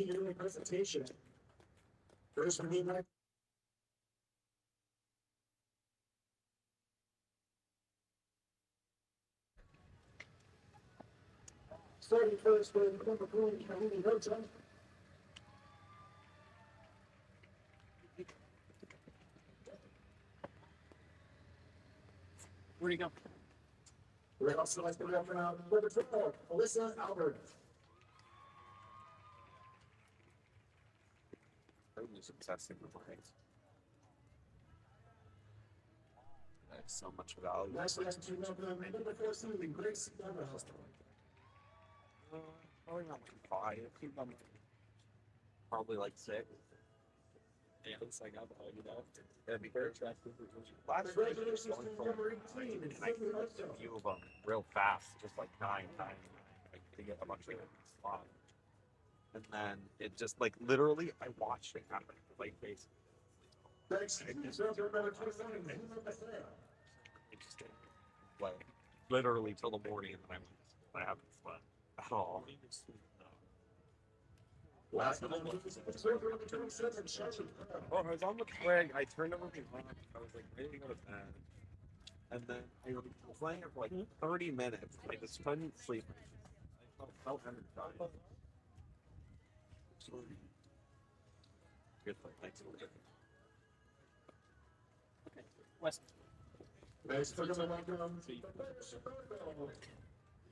continuing presentation. First, we need starting first with number 4, Kahini Rota. Where'd he go? We're also like to have number 12, Alyssa Albert. Obsessing with lines. That's so much value. Last to number 14, Grace Deverell. Probably not like 5. Probably like 6. Yeah, it's like I'm you know. It'd be very attractive. Last year, I was going for and I clicked a few of them real fast, just like 9 times, like to get a bunch of slots. And then it just like literally, I watched it happen, like basically. Interesting. Like literally till the morning, and then I haven't slept at all. Last one, Oh, I was on the flag. I turned over my phone. I was like ready to go to bed, and then I was playing it for like 30 minutes. I just couldn't sleep. I felt energized. Good thing. Thanks. Okay, West.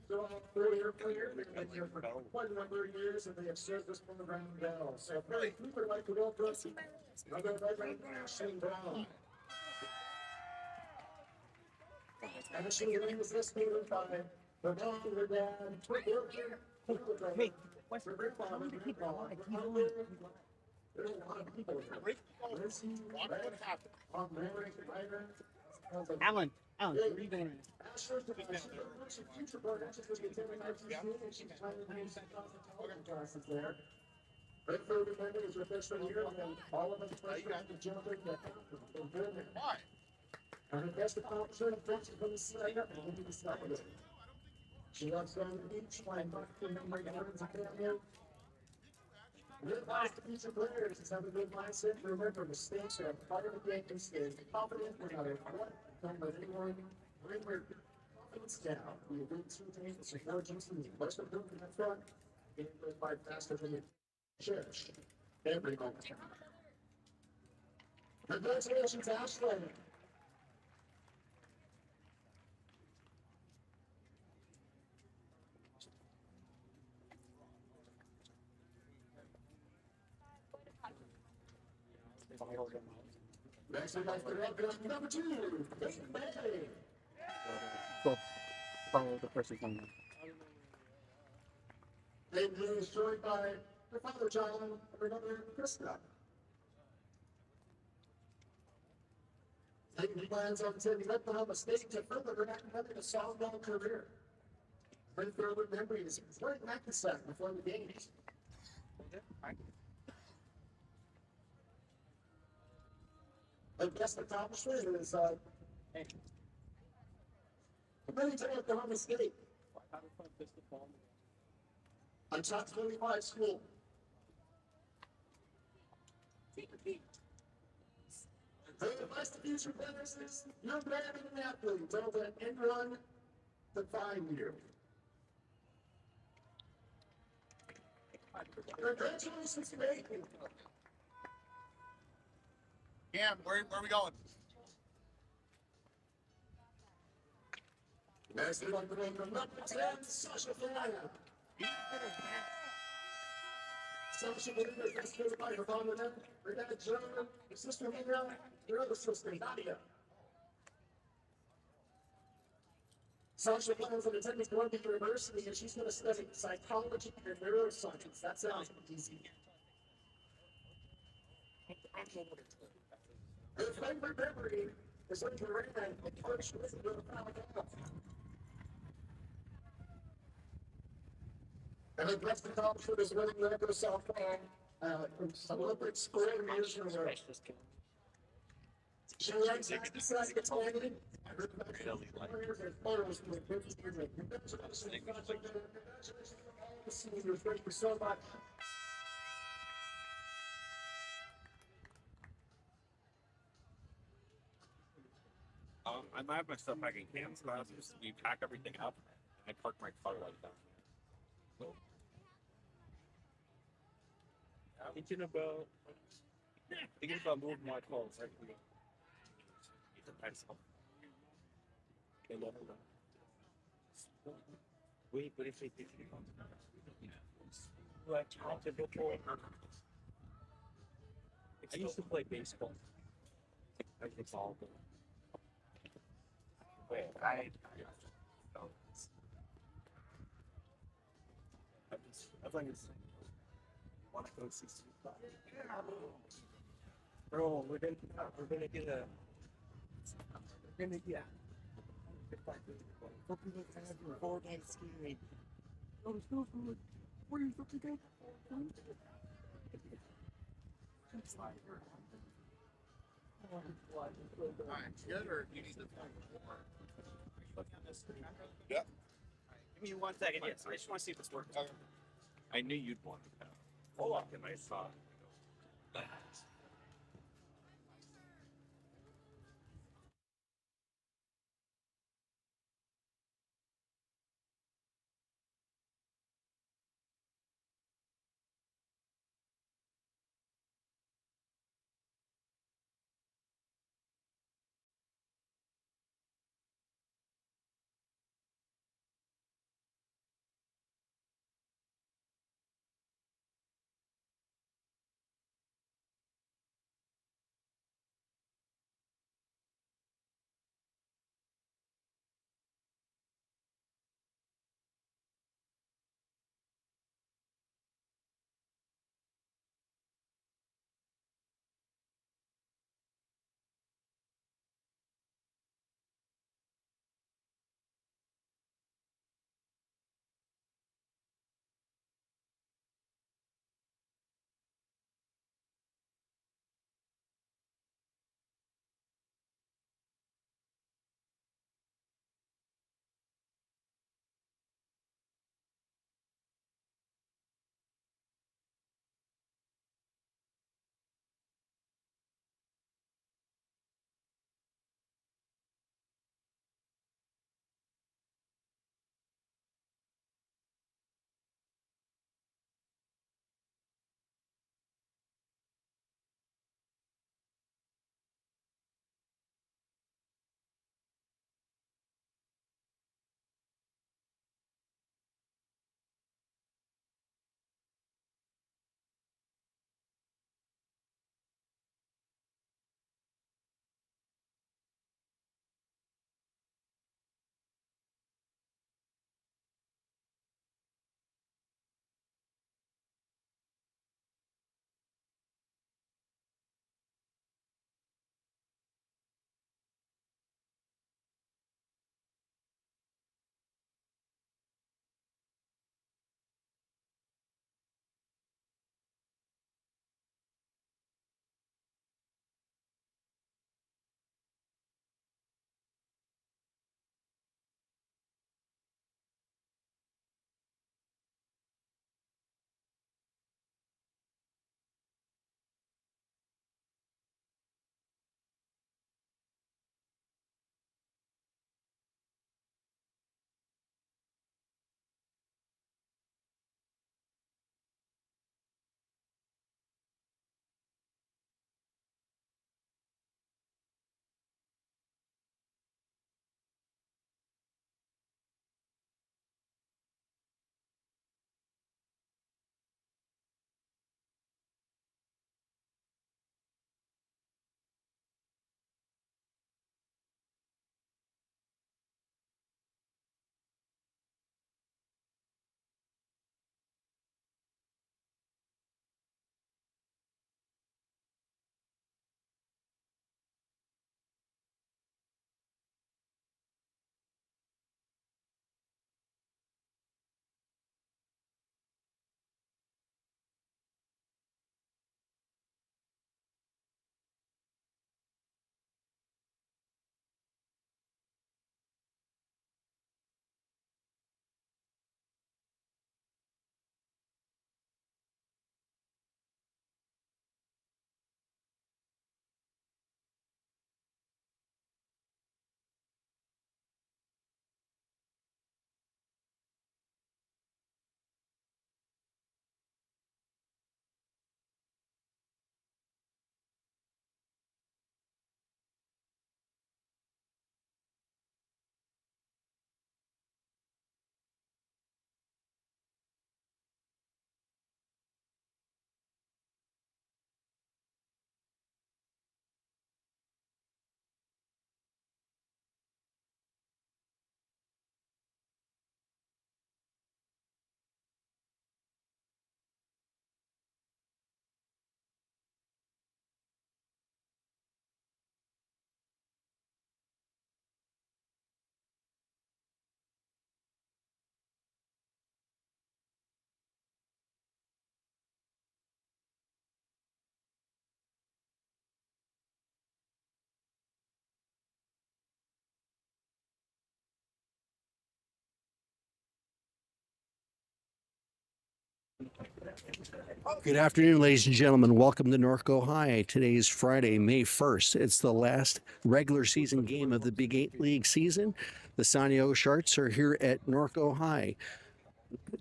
So, earlier player, they've been here for quite a number of years, and they have served this program well. So, really, we would like to welcome another veteran, Shane Brown. And the shooting was estimated by the mom and her dad, Hey, West, how many people are alive? He's only. there's a lot of people here. Alan, what are you doing? She loves going to the beach, playing marketing, and errands and family. Good advice to future players is have a good mindset. Remember, mistakes are a part of the game. Stay confident no matter what. Don't let anyone bring your confidence down. We have been two things, support you, and most of them in the front. It goes by faster than it should. Every moment. Congratulations, Ashley. Next, we'd like to welcome number 2, Dayton May. Go follow the person coming in. Dayton is joined by her father, John, and her mother, Krista. Dayton plans on taking Oklahoma State to further her academic softball career. Her favorite memory is playing Mackinac before the games. The best accomplishment is committing to Oklahoma State. On top 25 school. The advice to future players is you're better than an athlete. Don't let anyone define you. Congratulations, mate. Cam, where are we going? Next, we'd like to welcome number 10, Sasha Ferreira. Sasha Ferreira is here by her father, her dad, John, her sister, Hannah, her other sister, Nadia. Sasha plans on attending Columbia University, and she's going to study psychology and neuroscience. That sounds easy. Her favorite memory is when you ran and coached with the Cougars. And her best accomplishment is winning Norco Softball Olympic score years in a row. She likes exercise explaining. Congratulations to all the seniors. Thank you so much. I have my stuff packing cans classes. We pack everything up, and I park my car like that. So, thinking about moving my clothes. Right? It depends on. Wait, but if they did like talented before, I used to play baseball. I think all of them. Wait, I think it's want to go see some. Bro, we're gonna get a. We're gonna get. Hope you guys have your 4 days skiing. Oh, it's so good. What are you supposed to do? Alright, good or you need to Yeah. Give me 1 second. Yes, I just want to see if this works. I knew you'd want to. Hold on, and I saw it. Good afternoon, ladies and gentlemen. Welcome to Norco High. Today is Friday, May 1st. It's the last regular season game of the Big 8 League season. The Santiago Sharks are here at Norco High.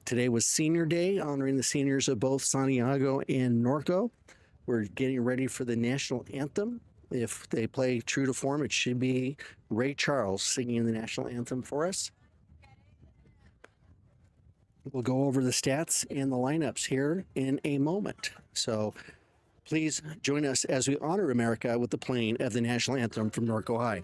Today was Senior Day, honoring the seniors of both Santiago and Norco. We're getting ready for the national anthem. If they play true to form, it should be Ray Charles singing the national anthem for us. We'll go over the stats and the lineups here in a moment. So please join us as we honor America with the playing of the national anthem from Norco High.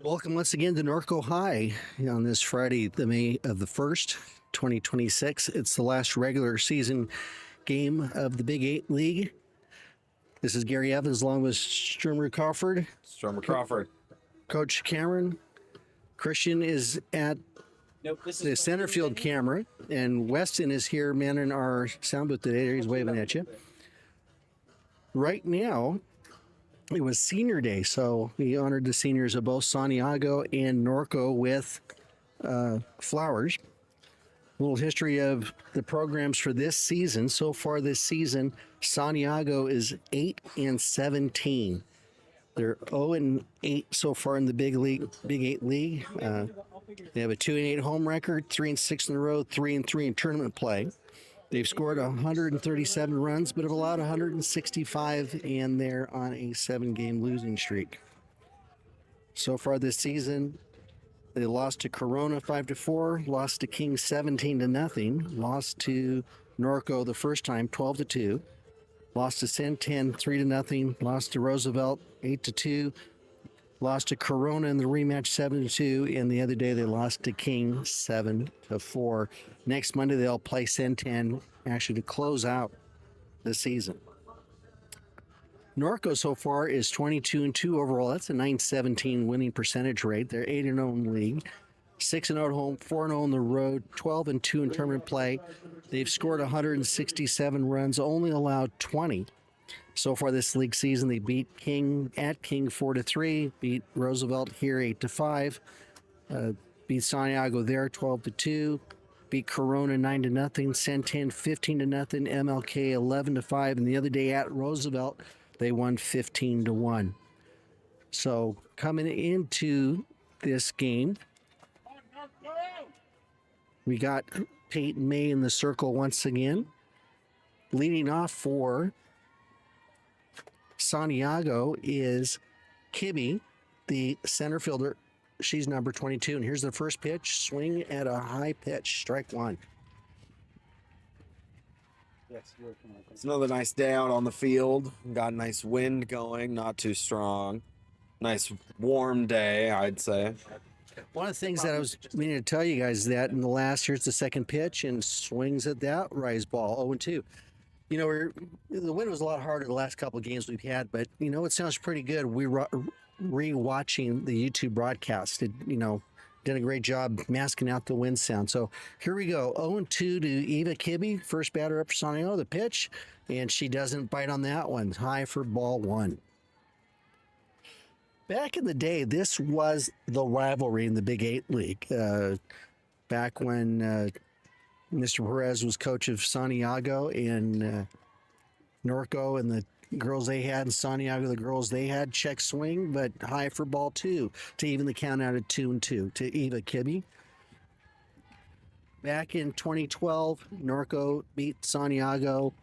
Welcome once again to Norco High on this Friday, the May of the 1st, 2026. It's the last regular season game of the Big 8 League. This is Gary Evans along with Sturmer Crawford. Coach Cameron. Christian is at the center field camera, and Weston is here manning our sound booth today. He's waving at you. Right now, it was Senior Day, so we honored the seniors of both Santiago and Norco with flowers. A little history of the programs for this season. So far this season, Santiago is 8-17. They're 0-8 so far in the Big 8 League. They have a 2-8 home record, 3-6 in a row, 3-3 in tournament play. They've scored 137 runs, but have allowed 165, and they're on a 7-game losing streak. So far this season, they lost to Corona 5-4, lost to King 17-0, lost to Norco the first time 12-2, lost to Santan 3-0, lost to Roosevelt 8-2, lost to Corona in the rematch 7-2, and the other day they lost to King 7-4. Next Monday they'll play Santan actually to close out the season. Norco so far is 22-2 overall. That's a .917 winning percentage rate. They're 8-0 in the league, 6-0 at home, 4-0 on the road, 12-2 in tournament play. They've scored 167 runs, only allowed 20. So far this league season, they beat King at King 4-3, beat Roosevelt here 8-5, beat Santiago there 12-2, beat Corona 9-0, Santan 15-0, MLK 11-5, and the other day at Roosevelt they won 15-1. So coming into this game, we got Peyton May in the circle once again. Leading off for Santiago is Kibby, the center fielder. She's number 22. And here's the first pitch. Swing at a high pitch. Strike one. It's another nice day out on the field. Got a nice wind going, not too strong. Nice warm day, I'd say. One of the things that I was meaning to tell you guys is that in the last, here's the second pitch and swings at that rise ball, 0-2. You know, the wind was a lot harder the last couple of games we've had, but you know, it sounds pretty good. We re-watching the YouTube broadcast. It, you know, did a great job masking out the wind sound. So here we go, 0-2 to Eva Kibbe, first batter up for Santiago. The pitch, and she doesn't bite on that one. High for ball one. Back in the day, this was the rivalry in the Big 8 League. Back when Mr. Perez was coach of Santiago and Norco, and the girls they had, and Santiago, the girls they had, check swing, but high for ball two to even the count out at 2-2 to Eva Kibbe. Back in 2012, Norco beat Santiago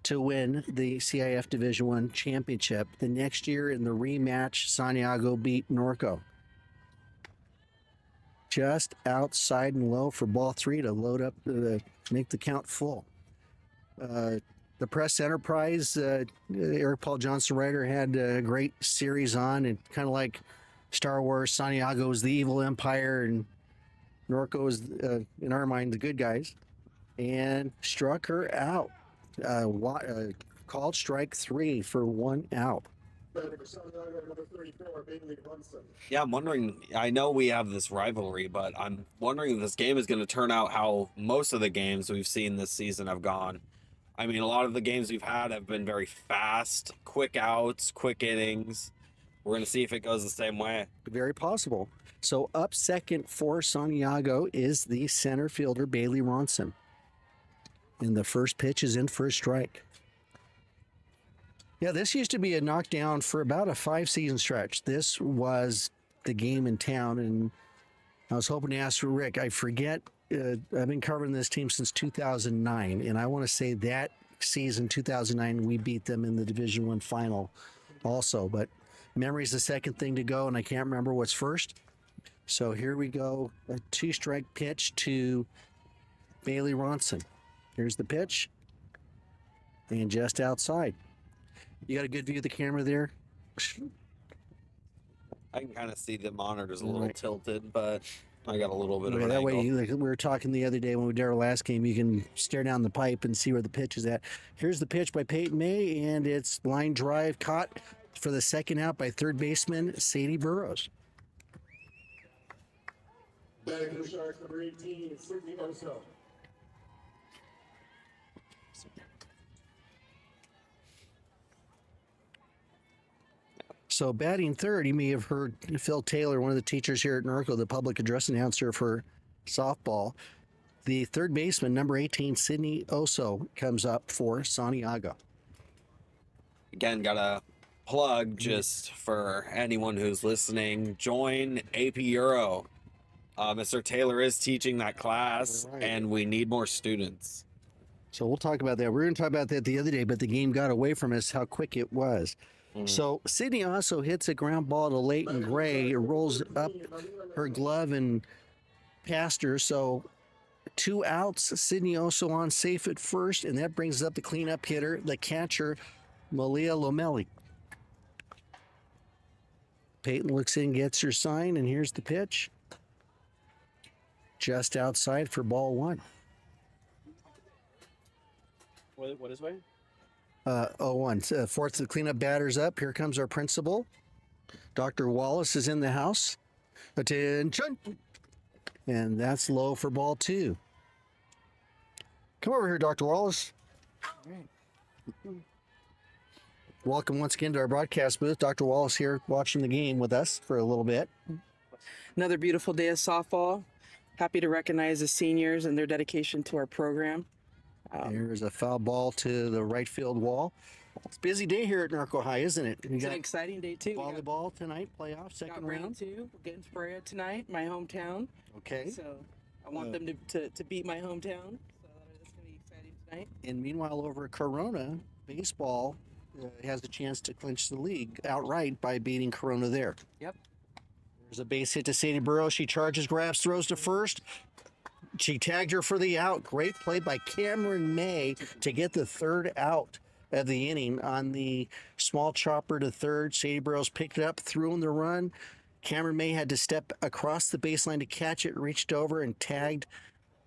to win the CIF Division I championship. The next year in the rematch, Santiago beat Norco. Just outside and low for ball three to load up, make the count full. The Press Enterprise, Eric Paul Johnson writer, had a great series on, and kind of like Star Wars, Santiago was the evil empire and Norco was, in our mind, the good guys, and struck her out. Called strike three for 1 out. Yeah, I'm wondering, I know we have this rivalry, but I'm wondering if this game is going to turn out how most of the games we've seen this season have gone. I mean, a lot of the games we've had have been very fast, quick outs, quick innings. We're going to see if it goes the same way. Very possible. So up second for Santiago is the center fielder, Bailey Ronson. And the first pitch is in for a strike. Yeah, this used to be a knockdown for about a 5-season stretch. This was the game in town, and I was hoping to ask Rick. I forget, I've been covering this team since 2009, and I want to say that season, 2009, we beat them in the Division I final also. But memory's the second thing to go, and I can't remember what's first. So here we go, a 2-strike pitch to Bailey Ronson. Here's the pitch, and just outside. You got a good view of the camera there? I can kind of see the monitor's a little tilted, but I got a little bit of an that angle. way, like we were talking the other day when we did our last game, you can stare down the pipe and see where the pitch is at. Here's the pitch by Peyton May, and it's line drive caught for the second out by third baseman Sadie Burrows. Batting for the Sharks, number 18, Sydney Oso. So batting third, you may have heard Phil Taylor, one of the teachers here at Norco, the public address announcer for softball. The third baseman, number 18, Sydney Oso, comes up for Santiago. Again, got a plug just for anyone who's listening. Join AP Euro. Mr. Taylor is teaching that class, Right. and we need more students. So we'll talk about that. We were going to talk about that the other day, but the game got away from us, how quick it was. So Sydney also hits a ground ball to Leighton Gray. It rolls up her glove and past her. So 2 outs. Sydney also on safe at first, and that brings up the cleanup hitter, the catcher, Malia Lomeli. Peyton looks in, gets her sign, and here's the pitch. Just outside for ball one. What is way? 0-1. Fourth, the cleanup batter's up. Here comes our principal. Dr. Wallace is in the house. Attention. And that's low for ball two. Come over here, Dr. Wallace. Welcome once again to our broadcast booth. Dr. Wallace here watching the game with us for a little bit. Another beautiful day of softball. happy to recognize the seniors and their dedication to our program. There's a foul ball to the right field wall. It's a busy day here at Norco High, isn't it? We It's an got exciting day too. We got- volleyball tonight, playoff, got second rain round. too. We're getting Sprea tonight, my hometown. Okay. So I want them to beat my hometown. So that's gonna be exciting tonight. And meanwhile, over at Corona, baseball has a chance to clinch the league outright by beating Corona there. Yep. There's a base hit to Sadie Burrows. She charges, grabs, throws to first. She tagged her for the out. Great play by Cameron May to get the third out of the inning on the small chopper to third. Sadie Burrows picked it up, threw in the run. Cameron May had to step across the baseline to catch it, reached over and tagged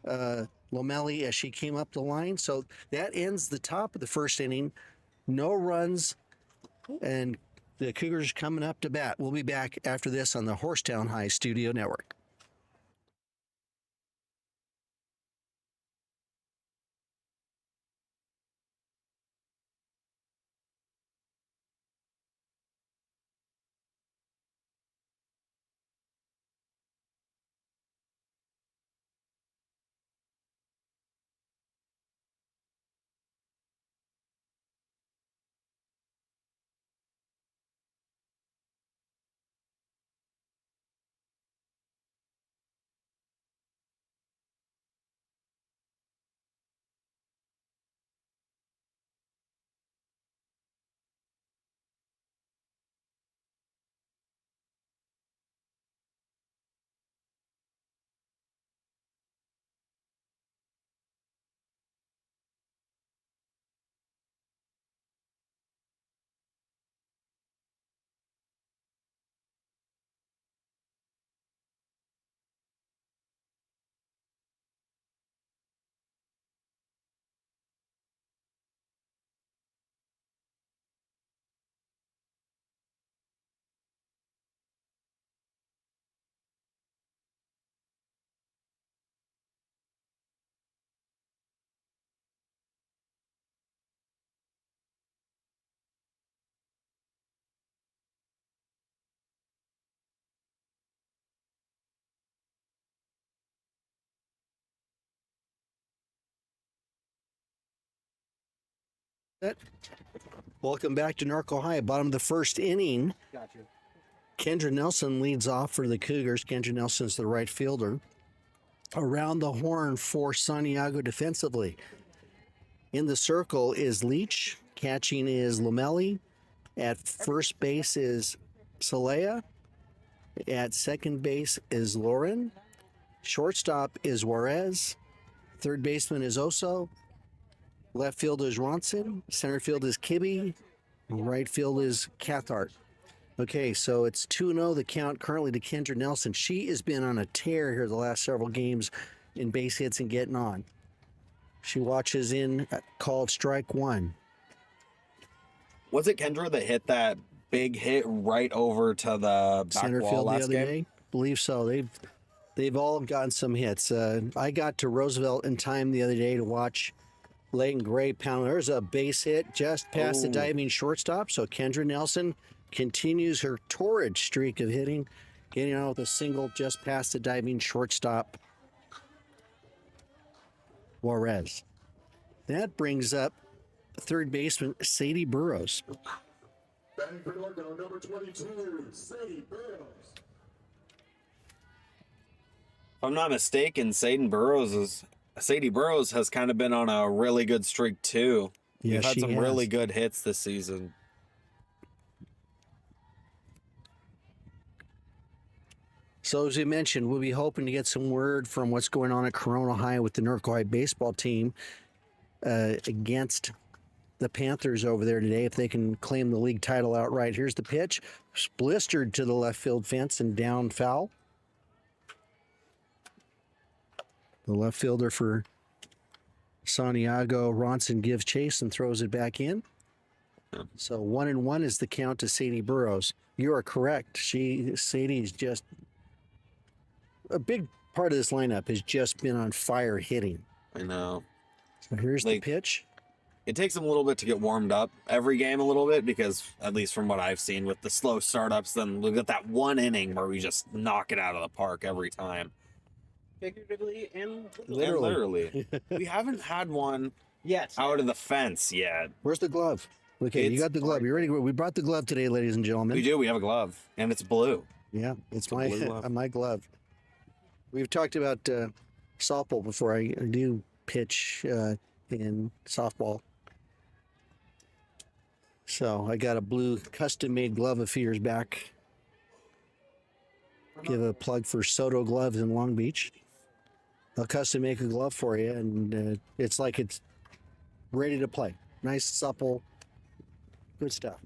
Lomelli as she came up the line. So that ends the top of the first inning. No runs, and the Cougars coming up to bat. We'll be back after this on the HorseTown High Studio Network. Welcome back to Norco High. Bottom of the first inning. Gotcha. Kendra Nelson leads off for the Cougars. Kendra Nelson's the right fielder. Around the horn for Santiago defensively. In the circle is Leach. Catching is Lomelli. At first base is Salea. At second base is Lauren. Shortstop is Juarez. Third baseman is Oso. Left field is Ronson. Center field is Kibbe. Right field is Cathart. Okay, so it's 2-0 the count currently to Kendra Nelson. She has been on a tear here the last several games in base hits and getting on. She watches in, called strike one. Was it Kendra that hit that big hit right over to the back Center wall field the last other game? day? Believe so. They've all gotten some hits. I got to Roosevelt in time the other day to watch Leighton Gray pound. There's a base hit just past the diving shortstop. So Kendra Nelson continues her torrid streak of hitting, getting out with a single just past the diving shortstop Juarez. That brings up third baseman Sadie Burrows. Batting for Norco, number 22, Sadie Burrows. If I'm not mistaken, Sadie Burrows has kind of been on a really good streak too. Yeah, We've had she some has. really good hits this season. So as we mentioned, we'll be hoping to get some word from what's going on at Corona High with the Norco High baseball team against the Panthers over there today, if they can claim the league title outright. Here's the pitch, blistered to the left field fence and down foul. The left fielder for Santiago, Ronson, gives chase and throws it back in. So 1-1 is the count to Sadie Burrows. You are correct. Sadie's just a big part of this lineup has just been on fire hitting. I know. So here's the Like- pitch. It takes them a little bit to get warmed up every game a little bit because, at least from what I've seen with the slow startups, then we got that one inning where we just knock it out of the park every time. figuratively and Literally. We haven't had one Yes. out of the fence yet. Where's the glove? Okay, you It's got the glove. You ready? We brought the glove today, ladies and gentlemen. We do. We have a glove, and it's blue. Yeah, it's a my blue glove. my glove. We've talked about softball before. I do pitch in softball. So I got a blue custom-made glove a few years back. Give a plug for Soto Gloves in Long Beach. They'll custom make a glove for you, and it's like it's ready to play. Nice, supple, good stuff.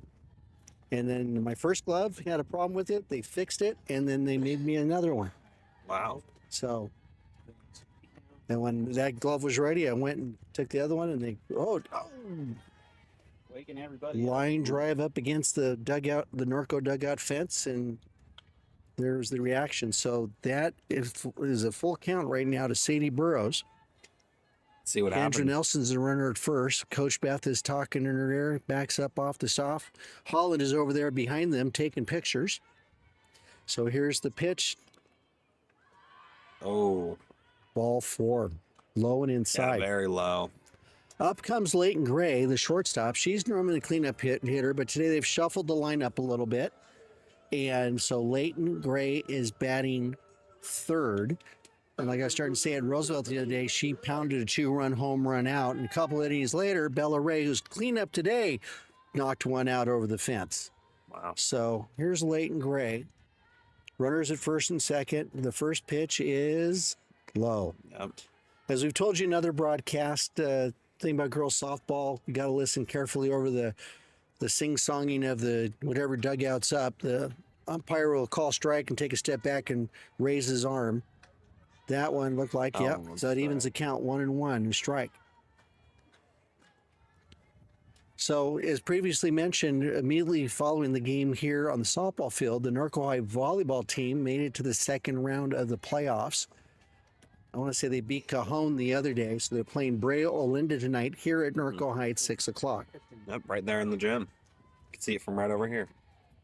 And then my first glove had a problem with it. They fixed it, and then they made me another one. Wow. So, and when that glove was ready, I went and took the other one, and they Waking everybody. line drive up against the dugout, the Norco dugout fence, and there's the reaction. So that is a full count right now to Sadie Burrows. See what Andrew happens. Nelson's the runner at first. Coach Beth is talking in her ear, backs up off the soft. Holland is over there behind them taking pictures. So here's the pitch. Oh, Ball 4, low and yeah, inside. very low. Up comes Leighton Gray, the shortstop. She's normally a cleanup hitter, but today they've shuffled the lineup a little bit. And so Leighton Gray is batting third. And like I was starting to say at Roosevelt the other day, she pounded a 2-run home run out. And a couple innings later, Bella Ray, who's cleanup today, knocked one out over the fence. Wow. So here's Leighton Gray. Runners at first and second. The first pitch is low. Yep. As we've told you in other broadcast, thing about girls softball, you got to listen carefully over the sing-songing of the whatever dugout's up. The umpire will call strike and take a step back and raise his arm. That one looked like, yep. So it evens the count 1-1 and strike. So as previously mentioned, immediately following the game here on the softball field, the Norco High volleyball team made it to the second round of the playoffs. I want to say they beat Cajon the other day, so they're playing Brea Olinda tonight here at Norco High at 6 o'clock. Yep, right there in the gym. You can see it from right over here.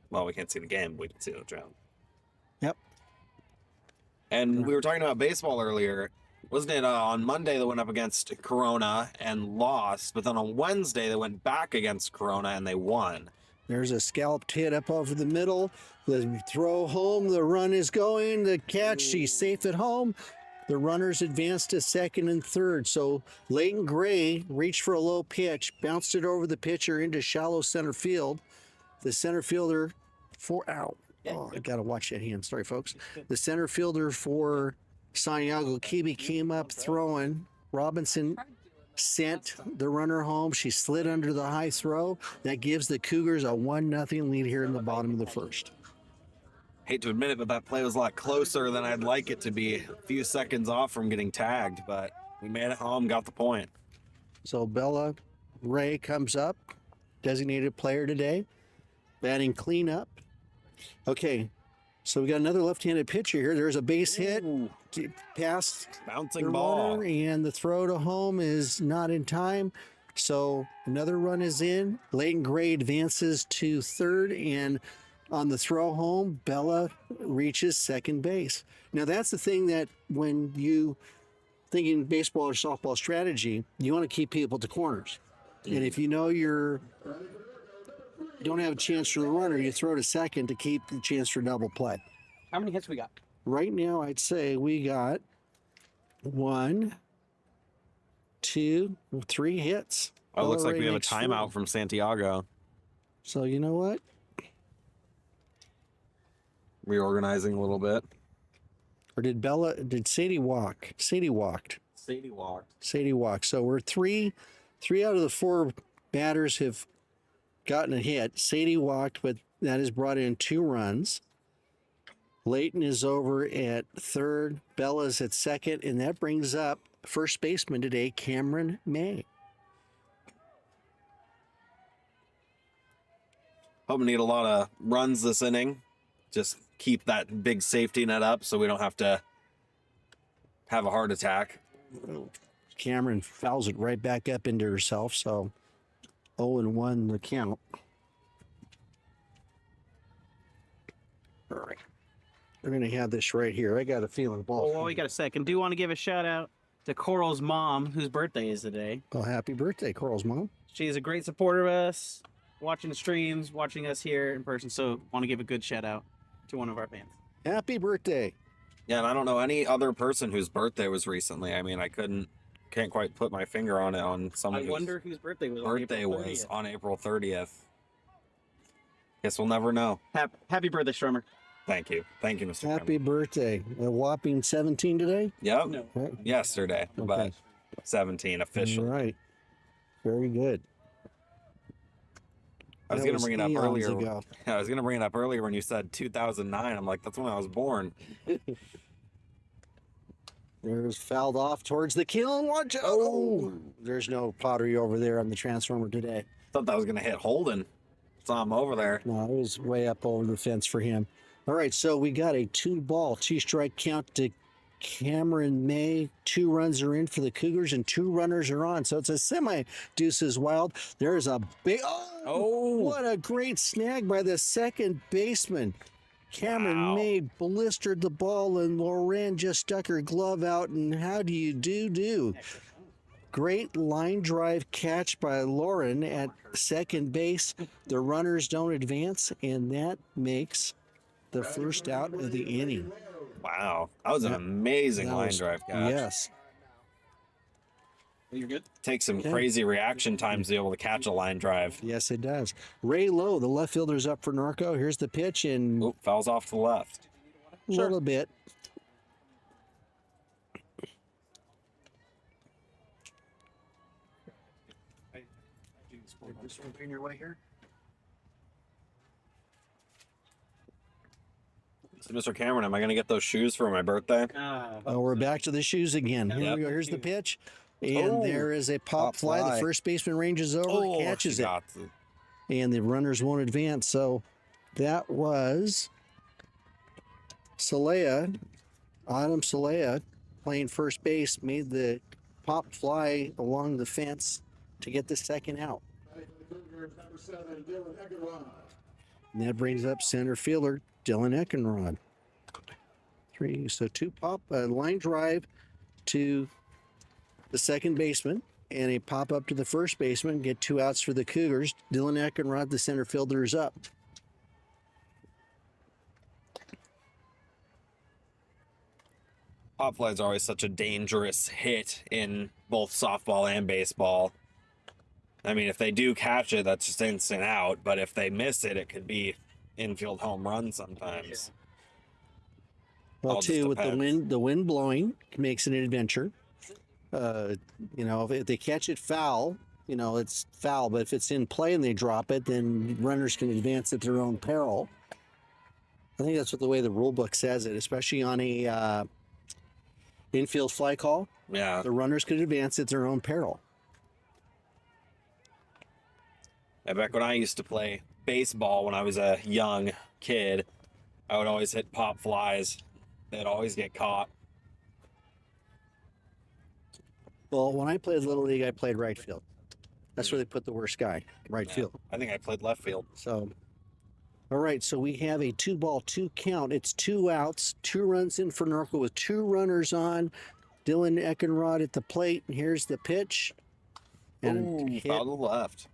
Well, we can't see the game, but we can see the gym. Yep. And we were talking about baseball earlier. Wasn't it on Monday they went up against Corona and lost, but then on Wednesday they went back against Corona and they won. There's a scalloped hit up over the middle. The throw home, the run is going. The catch, she's safe at home. The runners advanced to second and third. So Leighton Gray reached for a low pitch, bounced it over the pitcher into shallow center field. The center fielder I got to watch that hand. Sorry, folks. The center fielder for Santiago Kibi came up throwing. Robinson sent the runner home. She slid under the high throw. That gives the Cougars a 1-0 lead here in the bottom of the first. Hate to admit it, but that play was a lot closer than I'd like it to be. A few seconds off from getting tagged, but we made it home, got the point. So Bella Ray comes up, designated player today, batting cleanup. Okay, so we got another left-handed pitcher here. There's a base hit, past Bouncing the ball. runner, and the throw to home is not in time. So another run is in. Leighton Gray advances to third, and on the throw home, Bella reaches second base. Now that's the thing that when you thinking baseball or softball strategy, you want to keep people to corners. And if you know you don't have a chance for the runner, you throw to second to keep the chance for double play. How many hits we got? Right now, I'd say we got 1, 2, 3 hits. Oh, it looks like we have a Makes four. timeout from Santiago. So you know what? Reorganizing a little bit. Or did Sadie walk? Sadie walked. Sadie walked. Sadie walked. So we're three out of the 4 batters have gotten a hit. Sadie walked, but that has brought in 2 runs. Leighton is over at third. Bella's at second, and that brings up first baseman today, Cameron May. Hoping to get a lot of runs this inning. Just keep that big safety net up so we don't have to have a heart attack. Cameron fouls it right back up into herself, so 0-1 the count. All right. We're going to have this right here. I got a feeling the ball. Oh, well, we got a second. Do want to give a shout out to Coral's mom, whose birthday is today. Oh, happy birthday, Coral's mom. She's a great supporter of us, watching the streams, watching us here in person. So want to give a good shout out to one of our fans. Happy birthday. Yeah, and I don't know any other person whose birthday was recently. I mean, I can't quite put my finger on it on someone I whose wonder whose birthday was birthday on April 30th. was on April 30th. Guess we'll never know. Happy birthday, Strummer. Thank you, Mr. Happy birthday. A whopping 17 today? Yep. No. Right. Yesterday, but Okay. 17 officially. Right. Very good. I was That going to bring it up eons earlier. ago. I was going to bring it up earlier when you said 2009. I'm like, that's when I was born. There's fouled off towards the kiln. Watch out. Oh, there's no pottery over there on the transformer today. Thought that was going to hit Holden. Saw him over there. No, it was way up over the fence for him. All right, so we got a 2-ball, 2-strike count to Cameron May. 2 runs are in for the Cougars and 2 runners are on. So it's a semi-deuces wild. There's a big, Oh. what a great snag by the second baseman. Cameron Wow. May blistered the ball and Loren just stuck her glove out. And how do you do? Great line drive catch by Lauren at second base. The runners don't advance, and that makes the first out of the inning. Wow. That was an amazing That line was- drive catch. Yes. You're good? Takes some Yeah. crazy reaction times to be able to catch a line drive. Yes, it does. Ray Lowe, the left fielder's up for Norco. Here's the pitch and Oop, fouls off to the left. a little bit. This one in your way here. So, Mr. Cameron, am I going to get those shoes for my birthday? Oh, we're back to the shoes again. Here Yep. we go. Here's the pitch. And Oh. there is a pop fly. The first baseman ranges over, catches she it. got the- And the runners won't advance. So that was Salea, Autumn Salea, playing first base, made the pop fly along the fence to get the second out. Number 7, Dylan Eckerwan. And that brings up center fielder Dylan Eckenrod. 3, so 2 pop line drive to the second baseman and a pop up to the first baseman. Get 2 outs for the Cougars. Dylan Eckenrod, the center fielder, is up. Pop fly is always such a dangerous hit in both softball and baseball. I mean, if they do catch it, that's just instant out. But if they miss it, it could be infield home run sometimes. Well, All just too, with depends. the wind blowing makes it an adventure. You know, if they catch it foul, you know, it's foul. But if it's in play and they drop it, then runners can advance at their own peril. I think that's what the way the rule book says it, especially on a infield fly call. Yeah. The runners could advance at their own peril. Back when I used to play baseball when I was a young kid, I would always hit pop flies. They'd always get caught. Well, when I played Little League, I played right field. That's where they put the worst guy, right Yeah. field. I think I played left field. So, all right, so we have a 2-ball, 2 count. It's 2 outs, 2 runs in for Norco with 2 runners on. Dylan Eckenrod at the plate. And here's the pitch. And Ooh, hit foul to the left.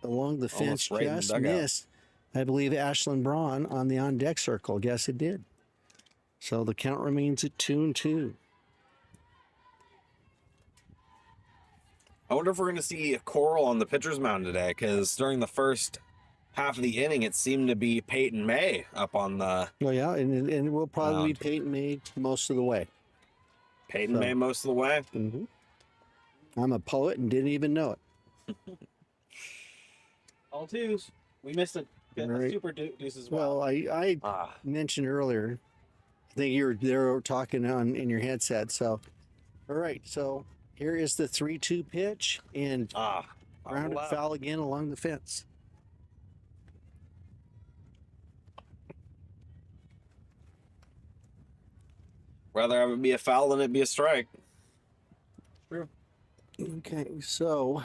along the fence, Almost right in the just dugout. missed. I believe Ashlyn Braun on the on-deck circle. Guess it did. So the count remains at 2-2. I wonder if we're going to see Coral on the pitcher's mound today, because during the first half of the inning, it seemed to be Peyton May up on the Oh, yeah, and it will probably be Mound. Peyton May most of the way. Peyton So- May most of the way. hmm I'm a poet and didn't even know it. All 2s. We missed a Right. super deuce as well. Well, I Ah, mentioned earlier, I think you were there talking on in your headset. So, all right. So here is the 3-2 pitch and on the grounded left. foul again along the fence. Rather have it be a foul than it be a strike. Okay, so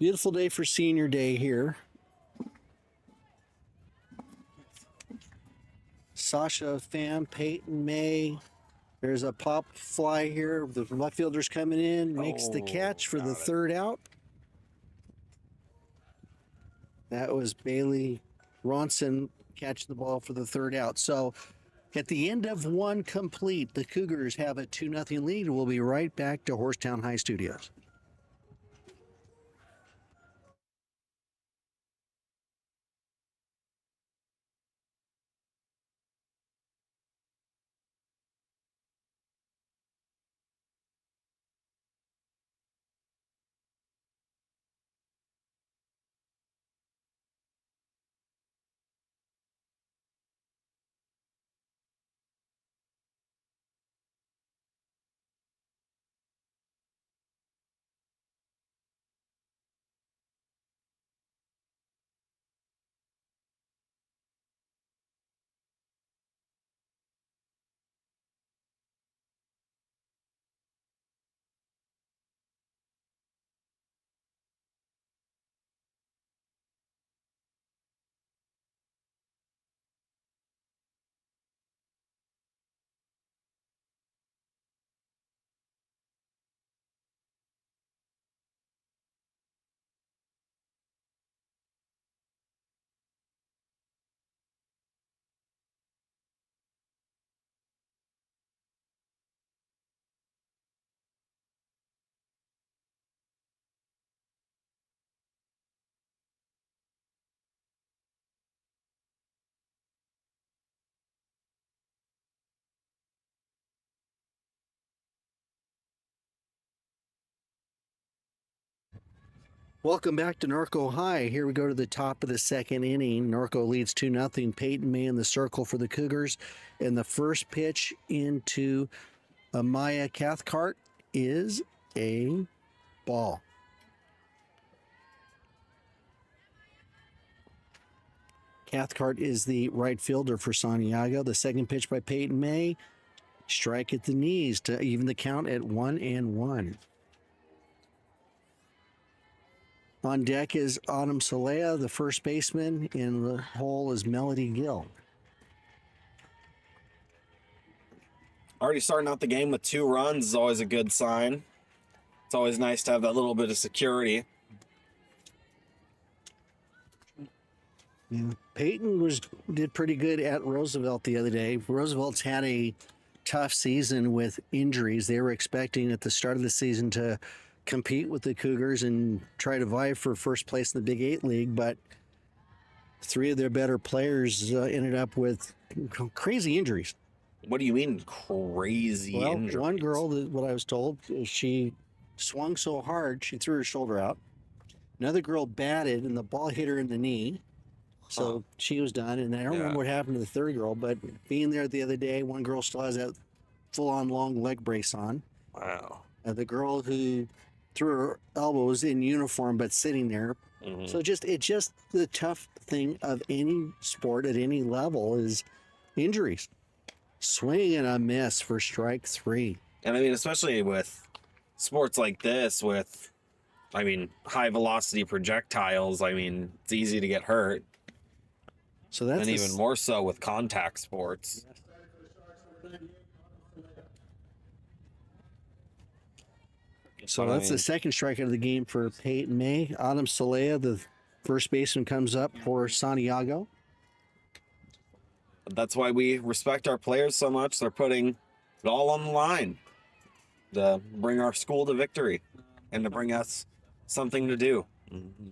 beautiful day for senior day here. Sasha Pham, Peyton May. There's a pop fly here. The left fielder's coming in, makes the catch for the third out. That was Bailey Ronson catching the ball for the third out. So at the end of one complete, the Cougars have a 2-0 lead. We'll be right back to HorseTown High Studios. Welcome back to Norco High. Here we go to the top of the second inning. Norco leads 2-0. Peyton May in the circle for the Cougars. And the first pitch into Amaya Cathcart is a ball. Cathcart is the right fielder for Santiago. The second pitch by Peyton May. Strike at the knees to even the count at 1-1. On deck is Autumn Salea, the first baseman, and the hole is Melody Gill. Already starting out the game with 2 runs is always a good sign. It's always nice to have that little bit of security. Yeah. Peyton did pretty good at Roosevelt the other day. Roosevelt's had a tough season with injuries. They were expecting at the start of the season to compete with the Cougars and try to vie for first place in the Big 8 League, but 3 of their better players ended up with crazy injuries. What do you mean crazy injuries? One girl, what I was told, she swung so hard she threw her shoulder out. Another girl batted and the ball hit her in the knee, so she was done. And I don't remember what happened to the third girl, but being there the other day, one girl still has that full-on long leg brace on. Wow. The girl who threw her elbows in uniform but sitting there. Mm-hmm. So it's just the tough thing of any sport at any level is injuries. Swing and a miss for strike 3. And I mean, especially with sports like this, with, I mean, high velocity projectiles, I mean, it's easy to get hurt. So that's and even more so with contact sports. So that's the second strikeout of the game for Peyton May. Autumn Salea, the first baseman, comes up for Santiago. That's why we respect our players so much. They're putting it all on the line to bring our school to victory and to bring us something to do. Mm-hmm.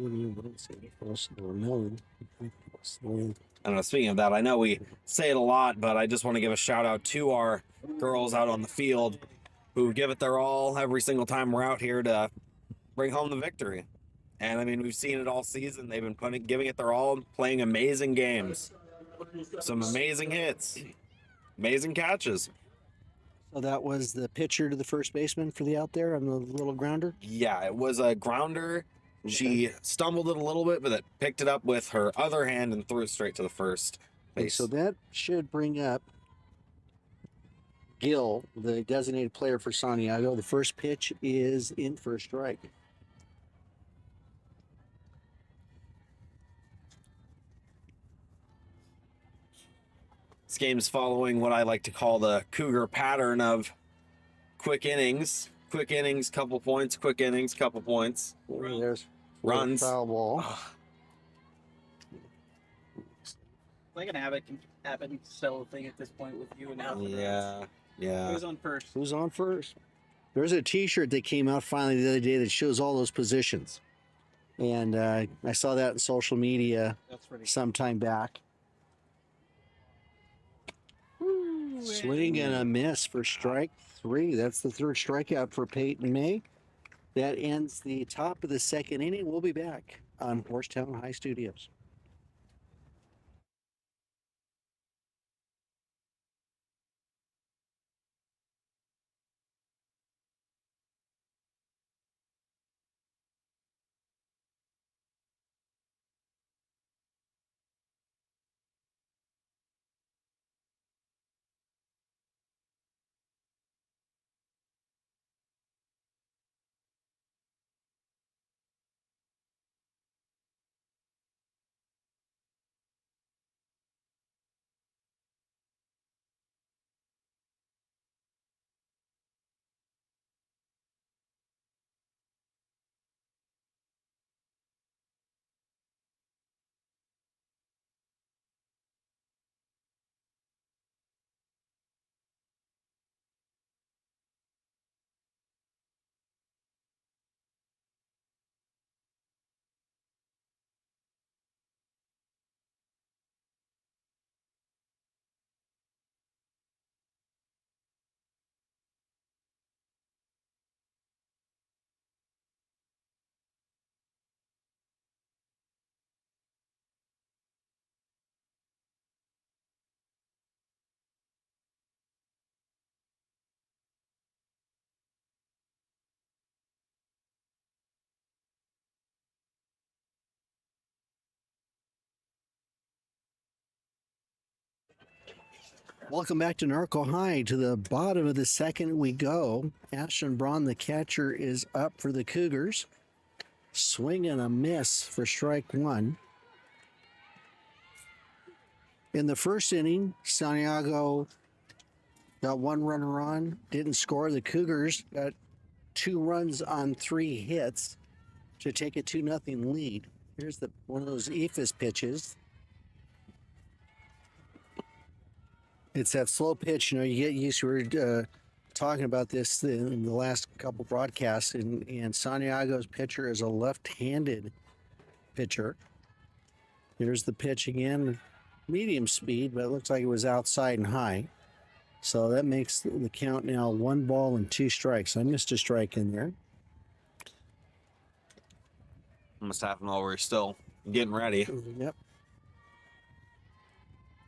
I don't know, speaking of that, I know we say it a lot, but I just want to give a shout out to our girls out on the field who give it their all every single time we're out here to bring home the victory. And I mean, we've seen it all season. They've been giving it their all, playing amazing games. Some amazing hits, amazing catches. So that was the pitcher to the first baseman for the out there on the little grounder? Yeah, it was a grounder. She stumbled it a little bit, but picked it up with her other hand and threw it straight to the first base. So that should bring up Gill, the designated player for Santiago. The first pitch is in for a strike. This game is following what I like to call the Cougar pattern of quick innings, couple points, quick innings, couple points. There's Runs. foul ball. Like an Abbott sell thing at this point with you and now. Yeah. Who's on first? Who's on first? There's a T-shirt that came out finally the other day that shows all those positions, and I saw that in social media That's pretty. sometime back. Swing and a miss for strike 3. That's the third strikeout for Peyton May. That ends the top of the second inning. We'll be back on HorseTown High Studios. Welcome back to Norco High. To the bottom of the second we go. Ashton Braun, the catcher, is up for the Cougars. Swing and a miss for strike 1. In the first inning, Santiago got 1 runner on, didn't score. The Cougars got 2 runs on 3 hits to take a 2-0 lead. Here's one of those ephus pitches. It's that slow pitch, you get used to. We're talking about this in the last couple broadcasts, and Santiago's pitcher is a left-handed pitcher. Here's the pitch again, medium speed, but it looks like it was outside and high. So that makes the count now 1 ball and 2 strikes. I missed a strike in there. Must happen while we're still getting ready. Yep.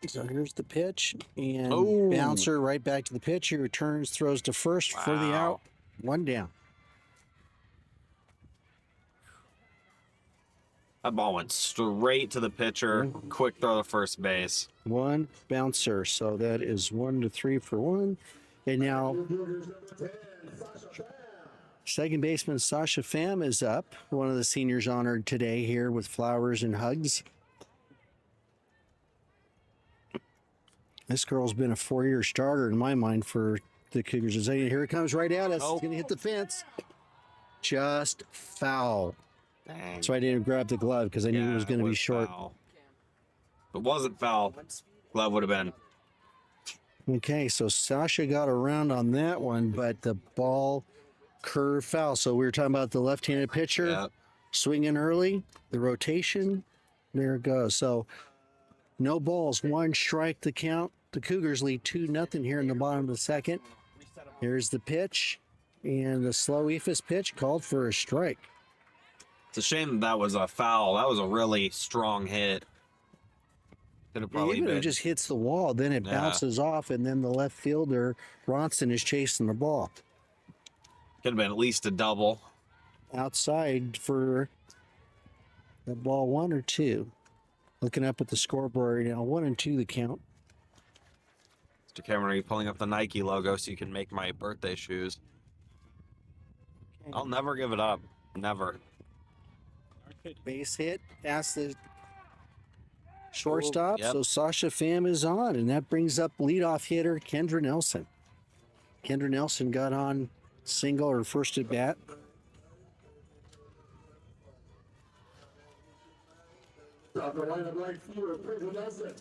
So here's the pitch, and bouncer right back to the pitcher, returns, throws to first for the out. 1 down. That ball went straight to the pitcher. Quick throw to first base. 1 bouncer. So that is 1-3 for 1. And now second baseman Sasha Pham is up. One of the seniors honored today here with flowers and hugs. This girl's been a 4-year starter in my mind for the Cougars. Here it comes right at us. It's going to hit the fence. Just foul. Dang. So I didn't grab the glove because I knew it was going to be short. Foul. If it wasn't foul, glove would have been. Okay, so Sasha got around on that one, but the ball curved foul. So we were talking about the left-handed pitcher swinging early, the rotation. There it goes. So no balls, 1 strike to count. The Cougars lead 2-0 here in the bottom of the second. Here's the pitch, and the slow ephus pitch called for a strike. It's a shame that was a foul. That was a really strong hit. Could have probably Even if been. it just hits the wall, then it bounces off, and then the left fielder, Ronson, is chasing the ball. Could have been at least a double. Outside for the ball, 1 or 2. Looking up at the scoreboard now, 1 and 2 the count. Mr. Cameron, are you pulling up the Nike logo so you can make my birthday shoes? I'll never give it up. Never. Base hit past the shortstop. Yep. So Sasha Pham is on, and that brings up leadoff hitter Kendra Nelson. Kendra Nelson got on single or first at bat. Top of the line of right field, Kendra Nelson.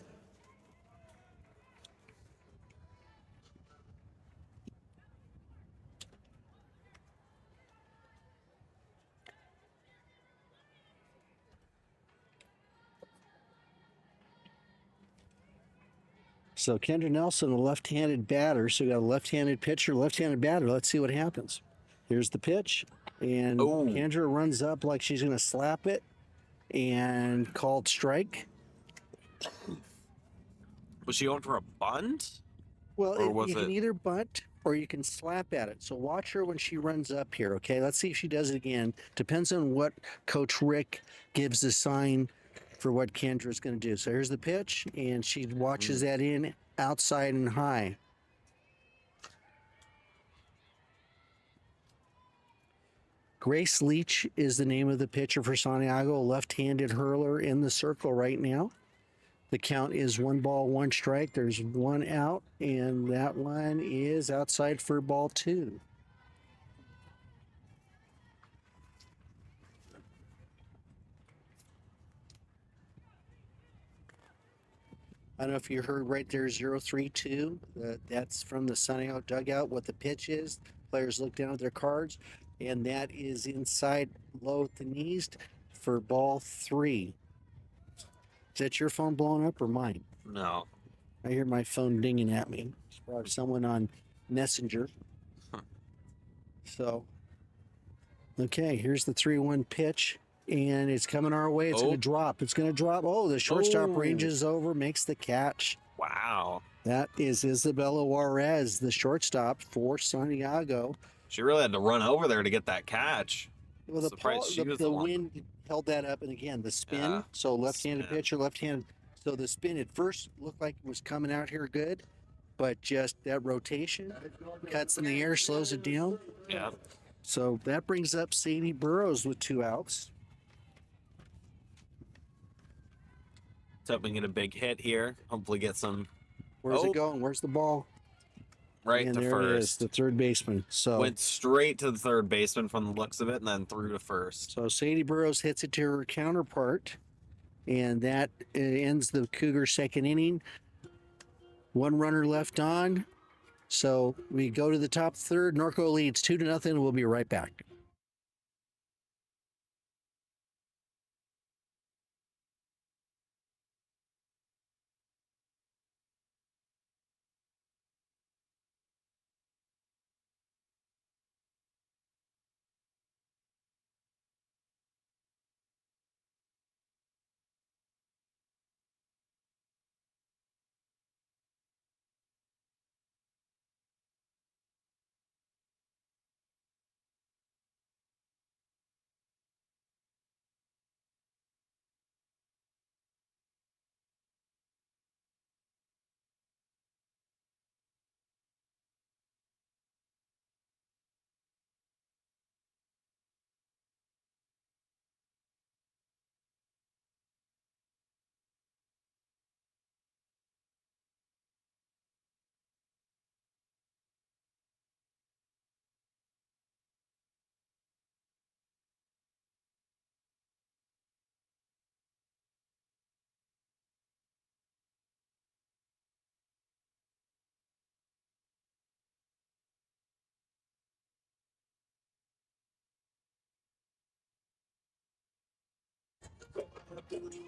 So Kendra Nelson, a left-handed batter. So we got a left-handed pitcher, left-handed batter. Let's see what happens. Here's the pitch, and Oh. Kendra runs up like she's going to slap it, and called strike. Was she going for a bunt? Well, Or was you can it- either bunt or you can slap at it. So watch her when she runs up here, okay? Let's see if she does it again. Depends on what Coach Rick gives the sign for what Kendra's going to do. So here's the pitch, and she watches that in outside and high. Grace Leach is the name of the pitcher for Santiago, a left-handed hurler in the circle right now. The count is 1-1 There's one out, and that one is outside for ball 2. I don't know if you heard right there 0-3-2. That's from the Santiago dugout what the pitch is. Players look down at their cards, and that is inside low at the knees for ball 3. Is that your phone blowing up or mine? No. I hear my phone dinging at me. It's probably someone on Messenger. So, okay, here's the 3-1 pitch, and it's coming our way. It's going to drop. It's going to drop. Oh, the shortstop ranges over, makes the catch. Wow. That is Isabella Juarez, the shortstop for Santiago. She really had to run over there to get that catch. Well, the, Surprised she was the one. wind held that up, and again, the spin. Yeah, So left-handed spin. pitcher, left-handed. So the spin at first looked like it was coming out here good, but just that rotation cuts in the air, slows it down. Yeah. So that brings up Sadie Burrows with 2 outs. Let's hope we can get a big hit here. Hopefully get some Where's Oh. it going? Where's the ball? right And to there it is, first. the third baseman. So Went straight to the third baseman from the looks of it and then through to first. So Sadie Burrows hits it to her counterpart, and that ends the Cougars' second inning. 1 runner left on. So we go to the top third. Norco leads 2-0. We'll be right back.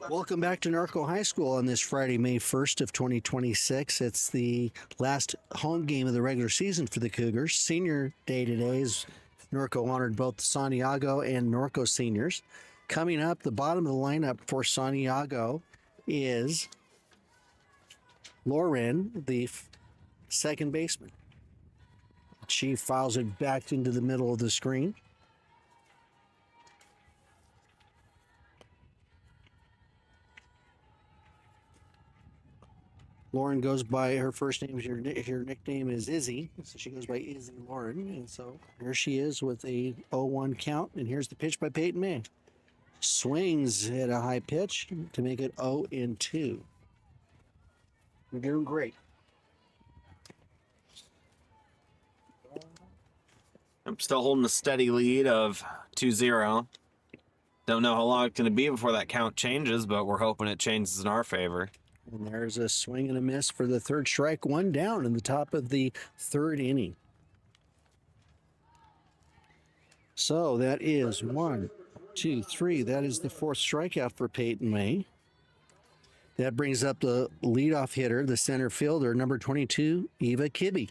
Welcome back to Norco High School on this Friday, May 1st of 2026. It's the last home game of the regular season for the Cougars. Senior day today is Norco honored both Santiago and Norco seniors. Coming up, the bottom of the lineup for Santiago is Lauren, the second baseman. She files it back into the middle of the screen. Lauren goes by her first name. Her nickname is Izzy, so she goes by Izzy Lauren. And so here she is with a 0-1 count. And here's the pitch by Peyton May. Swings at a high pitch to make it 0-2. You're doing great. I'm still holding a steady lead of 2-0. Don't know how long it's going to be before that count changes, but we're hoping it changes in our favor. And there's a swing and a miss for the third strike, one down in the top of the third inning. So that is 1, 2, 3. That is the fourth strikeout for Peyton May. That brings up the leadoff hitter, the center fielder, number 22, Eva Kibbe.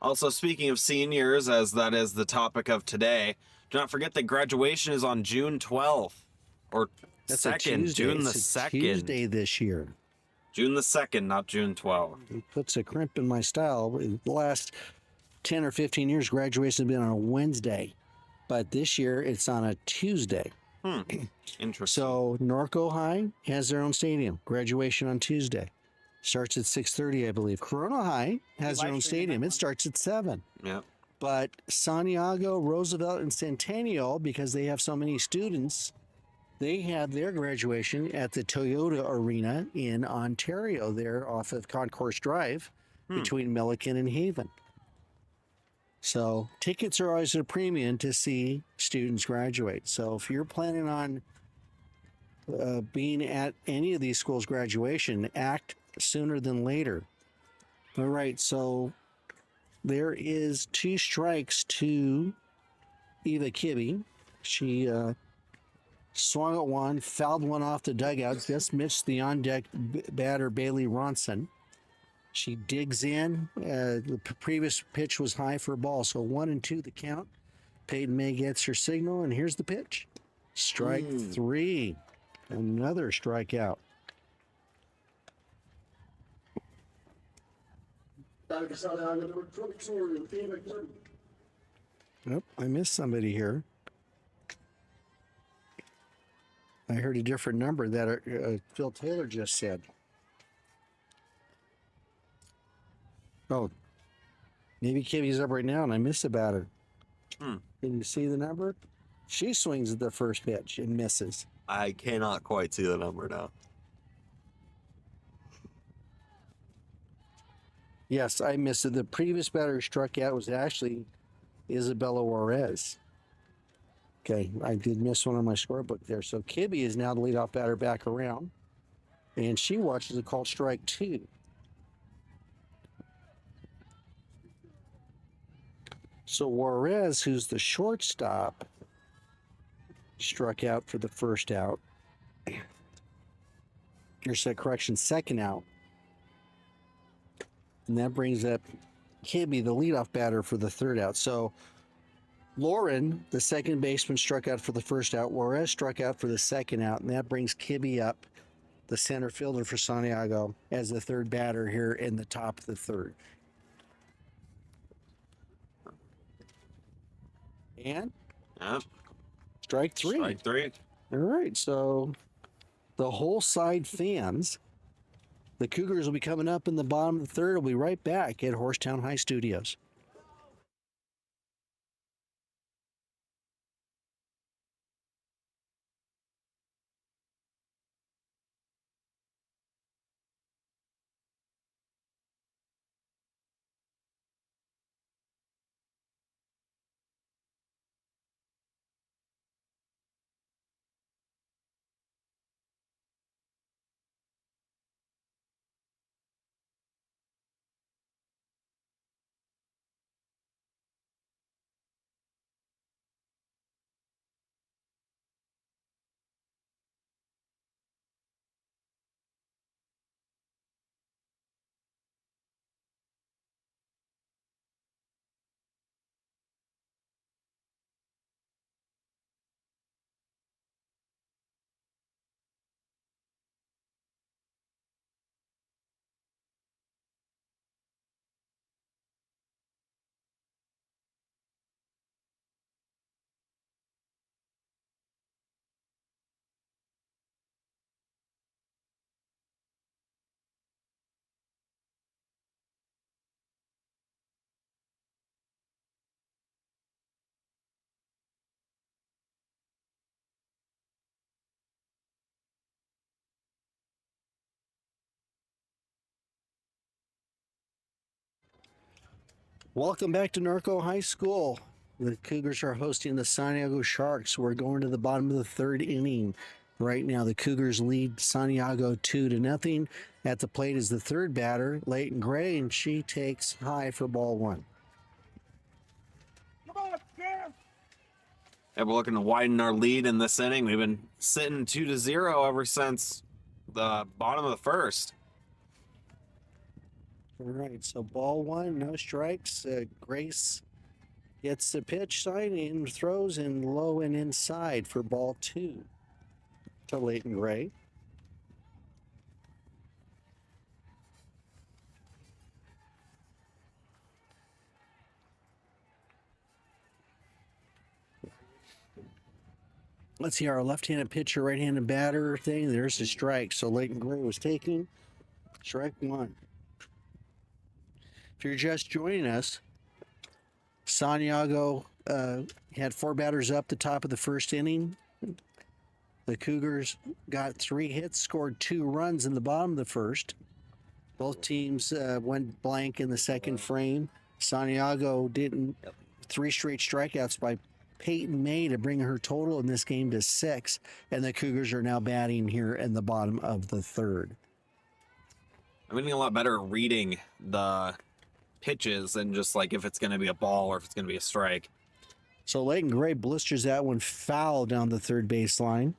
Also, speaking of seniors, as that is the topic of today, do not forget that graduation is on June 12th. Or That's a 2nd, Tuesday. June the It's a 2nd. Tuesday this year. June the 2nd, not June 12th. It puts a crimp in my style. The last 10 or 15 years, graduation has been on a Wednesday. But this year, it's on a Tuesday. Interesting. So Norco High has their own stadium. Graduation on Tuesday. Starts at 6:30, I believe. Corona High has their own stadium. It starts at 7. Yeah. But Santiago, Roosevelt, and Centennial, because they have so many students, they had their graduation at the Toyota Arena in Ontario, there off of Concourse Drive between Milliken and Haven. So tickets are always at a premium to see students graduate. So if you're planning on being at any of these schools' graduation, act sooner than later. All right, so there is 2 strikes to Eva Kibbe. She swung at one, fouled one off the dugout, just missed the on-deck batter Bailey Ronson. She digs in. The previous pitch was high for a ball, so 1-2 the count. Peyton May gets her signal, and here's the pitch. Strike 3. Another strikeout. Dr. Santiago, number 22, Eva Kibbe. Nope, I missed somebody here. I heard a different number that Phil Taylor just said. Oh, maybe Kibbe's up right now and I missed about her. Can you see the number? She swings at the first pitch and misses. I cannot quite see the number now. Yes, I missed it. The previous batter who struck out was actually Isabella Juarez. Okay, I did miss one on my scorebook there. So Kibbe is now the leadoff batter back around, and she watches a called strike 2. So Juarez, who's the shortstop, struck out for the first out. Here's that correction, second out. And that brings up Kibbe, the leadoff batter, for the third out. So Lauren, the second baseman, struck out for the first out. Juarez struck out for the second out. And that brings Kibbe up, the center fielder for Santiago, as the third batter here in the top of the third. And Yep. strike 3. Strike 3. All right, so the whole side fans, the Cougars will be coming up in the bottom of the third. We'll be right back at HorseTown High Studios. Welcome back to Norco High School. The Cougars are hosting the Santiago Sharks. We're going to the bottom of the third inning. Right now, the Cougars lead Santiago 2-0. At the plate is the third batter, Leighton Gray, and she takes high for ball one. And we're looking to widen our lead in this inning. We've been sitting 2-0 ever since the bottom of the first. All right, so ball one, no strikes. Grace gets the pitch sign and throws in low and inside for ball two to Leighton Gray. Let's see, our left-handed pitcher, right-handed batter thing. There's the strike. So Leighton Gray was taking strike one. If you're just joining us, Santiago had four batters up the top of the first inning. The Cougars got 3 hits, scored 2 runs in the bottom of the first. Both teams went blank in the second frame. Santiago didn't. 3 straight strikeouts by Peyton May to bring her total in this game to 6. And the Cougars are now batting here in the bottom of the third. I'm getting a lot better at reading the pitches and just like if it's going to be a ball or if it's going to be a strike. So Leighton Gray blisters that one foul down the third baseline.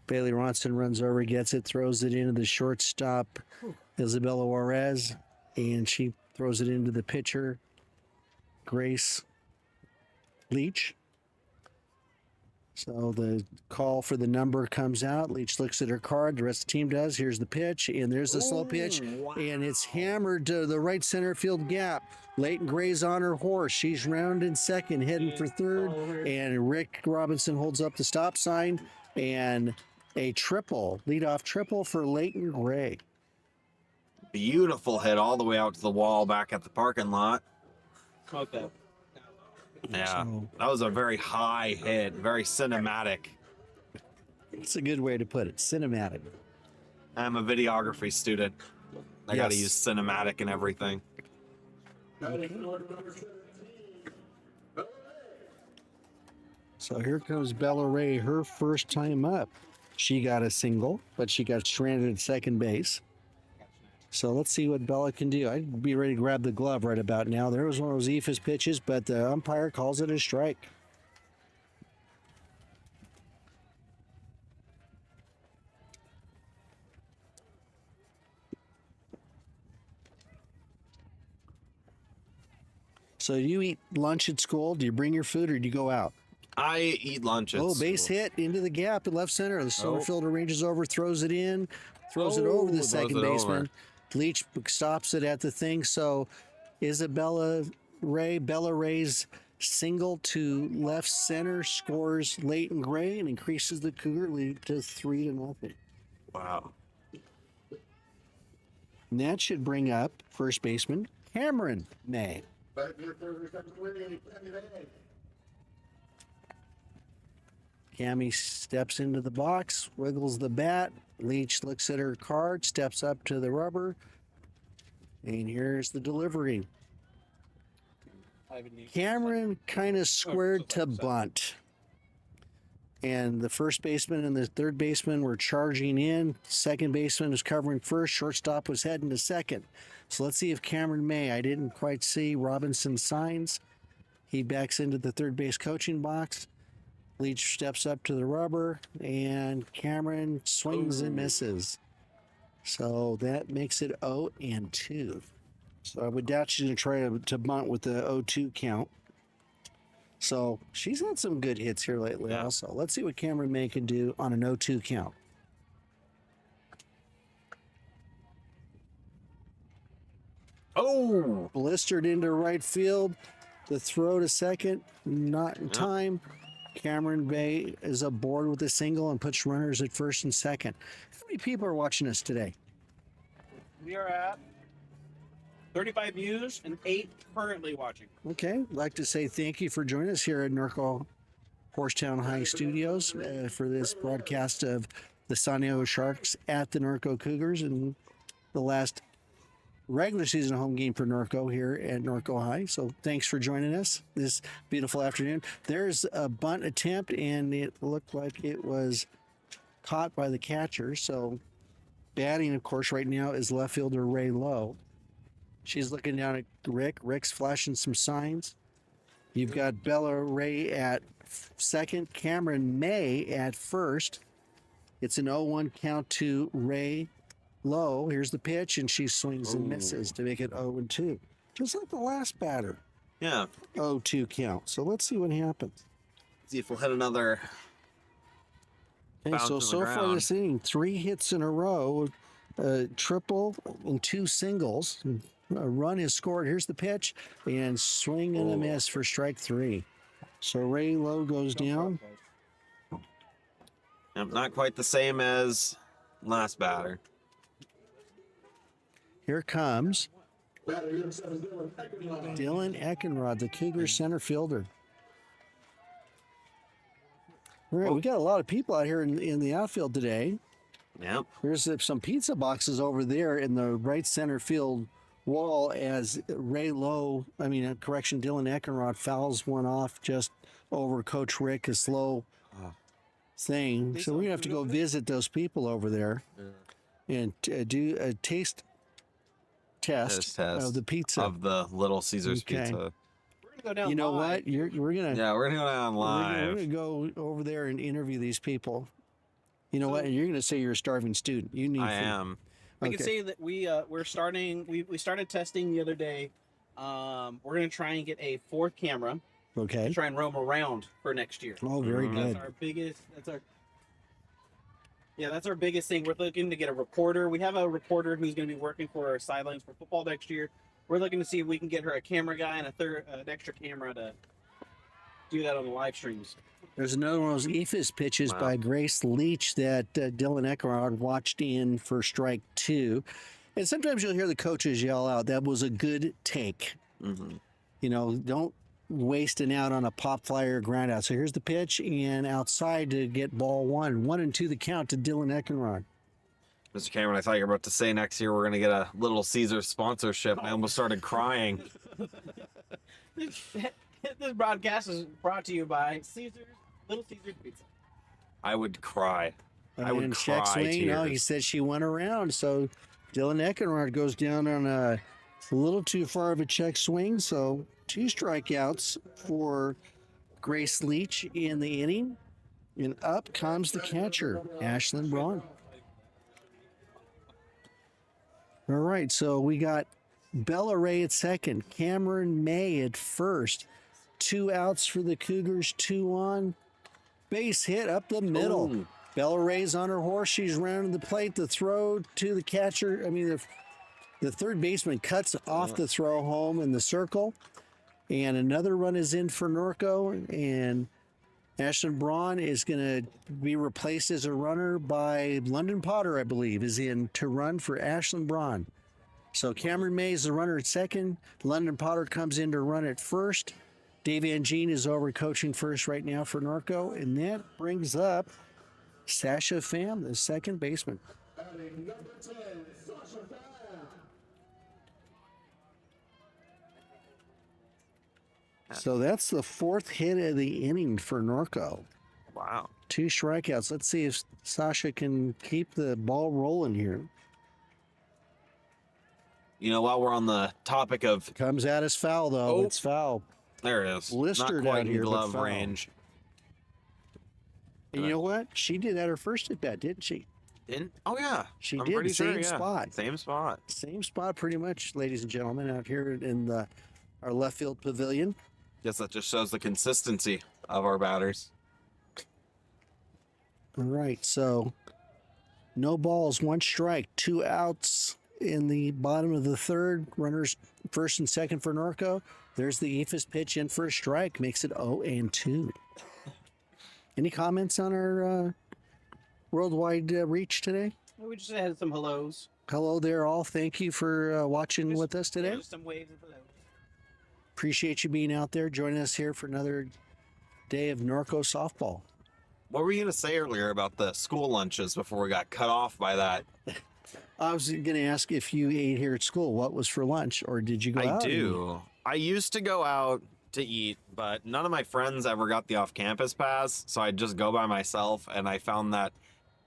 Bailey Ronson runs over, gets it, throws it into the shortstop, Isabella Juarez, and she throws it into the pitcher, Grace Leach. So the call for the number comes out. Leach looks at her card. The rest of the team does. Here's the pitch, and there's the slow pitch, and it's hammered to the right center field gap. Leighton Gray's on her horse. She's rounding second, heading for third, and Rick Robinson holds up the stop sign, and a triple, leadoff triple for Leighton Gray. Beautiful hit all the way out to the wall back at the parking lot. Okay. Yeah, that was a very high hit, very cinematic. It's a good way to put it, cinematic. I'm a videography student. I got to use cinematic and everything. So here comes Bella Ray, her first time up. She got a single, but she got stranded at second base. So let's see what Bella can do. I'd be ready to grab the glove right about now. There was one of those Ephus pitches, but the umpire calls it a strike. So you eat lunch at school? Do you bring your food or do you go out? I eat lunch at base school. hit into the gap in left center. The center fielder ranges over, throws it in, throws it over the second baseman. Leach stops it at the thing. So Bella Ray's single to left center scores Leighton Gray and increases the Cougar lead to 3-0. Wow. And that should bring up first baseman Cameron May. Cammy steps into the box, wiggles the bat. Leach looks at her card, steps up to the rubber, and here's the delivery. Cameron kind of squared to bunt. And the first baseman and the third baseman were charging in. Second baseman was covering first. Shortstop was heading to second. So let's see if Cameron May, I didn't quite see Robinson's signs. He backs into the third base coaching box. Leach steps up to the rubber, and Cameron swings and misses. So that makes it 0-2. So I would doubt she's going to try to bunt with the 0-2 count. So she's had some good hits here lately also. Let's see what Cameron May can do on an 0-2 count. Oh! Blistered into right field. The throw to second, not in time. Cameron Bay is aboard with a single and puts runners at first and second. How many people are watching us today? We are at 35 views and 8 currently watching. Okay, I'd like to say thank you for joining us here at Norco HorseTown High Studios for this broadcast of the Santiago Sharks at the Norco Cougars in the last regular season home game for Norco here at Norco High. So thanks for joining us this beautiful afternoon. There's a bunt attempt, and it looked like it was caught by the catcher. So batting, of course, right now is left fielder Ray Lowe. She's looking down at Rick. Rick's flashing some signs. You've got Bella Ray at second, Cameron May at first. It's an 0-1 count to Ray Lowe. Here's the pitch, and she swings and misses to make it 0-2. Just like the last batter. Yeah. 0-2 count. So let's see what happens. See if we'll hit another. Okay, Bounce so to the far ground. this inning, 3 hits in a row, triple and 2 singles. A run is scored. Here's the pitch, and swing and a miss for strike 3. So Ray Lowe goes down. Yep, not quite the same as last batter. Here comes Batter number 7, Dylan Eckenrod. Dylan Eckenrod, the Cougars center fielder. All right, we got a lot of people out here in the outfield today. Yep. There's some pizza boxes over there in the right center field wall as Dylan Eckenrod fouls one off just over Coach Rick, a slow thing. So we're going to have to go visit those people over there and do a taste test of the pizza. Of the Little Caesars Okay. pizza. We're gonna go down. You know live. what? We're going to Yeah, we're gonna go down we're live. going to go over there and interview these people. You know what? And you're going to say you're a starving student. You need I food. am. I Okay. can say that we're starting. We started testing the other day. We're gonna try and get a 4th camera to Okay. try and roam around for next year. Oh, very Mhm. good. That's our biggest. That's our biggest thing. We're looking to get a reporter. We have a reporter who's going to be working for our sidelines for football next year. We're looking to see if we can get her a camera guy and an extra camera to do that on the live streams. There's another one of those EFIS pitches Wow. by Grace Leach that Dylan Eckenrod watched in for strike 2. And sometimes you'll hear the coaches yell out, "That was a good take." Mm-hmm. You know, don't waste an out on a pop flyer ground out. So here's the pitch, and outside to get ball 1. 1-2 the count to Dylan Eckenrod. Mr. Cameron, I thought you were about to say next year we're gonna get a Little Caesars sponsorship. I almost started crying. This broadcast is brought to you by Little Caesars Pizza. I would cry. I would And check cry swing, no, he tears. said she went around. So Dylan Eckenrod goes down on a little too far of a check swing. So 2 strikeouts for Grace Leach in the inning. And up comes the catcher, Ashlyn Braun. All right, so we got Bella Ray at second, Cameron May at first. 2 outs for the Cougars, 2 on. Base hit up the middle. Ooh. Bella Ray's on her horse. She's rounding the plate. The throw to the catcher. The third baseman cuts off the throw home in the circle. And another run is in for Norco. And Ashton Braun is going to be replaced as a runner by London Potter, I believe, is in to run for Ashton Braun. So Cameron May is the runner at second. London Potter comes in to run at first. Dave Angine is over coaching first right now for Norco. And that brings up Sasha Pham, the second baseman. Batting number 10, Sasha Pham. So that's the 4th hit of the inning for Norco. Wow. 2 strikeouts. Let's see if Sasha can keep the ball rolling here. You know, while we're on the topic of Comes at us foul, though. Oh. It's foul. there it is. Blistered Not quite out in here, but glove foul. range. And you know what? She did at her first at bat, didn't she? Oh yeah. She I'm did, pretty same sure, yeah. spot. Same spot. Same spot, pretty much, ladies and gentlemen, out here in our left field pavilion. Guess that just shows the consistency of our batters. All right, so no balls, 1 strike, 2 outs in the bottom of the third. Runners first and second for Norco. There's the EFIS pitch in for a strike, makes it 0-2. Any comments on our worldwide reach today? We just had some hellos. Hello there, all. Thank you for watching Just- with us today. Just some waves of hellos. Appreciate you being out there, joining us here for another day of Norco Softball. What were you gonna say earlier about the school lunches before we got cut off by that I was going to ask if you ate here at school. What was for lunch, or did you go I out? and eat? do. I used to go out to eat, but none of my friends ever got the off-campus pass, so I'd just go by myself, and I found that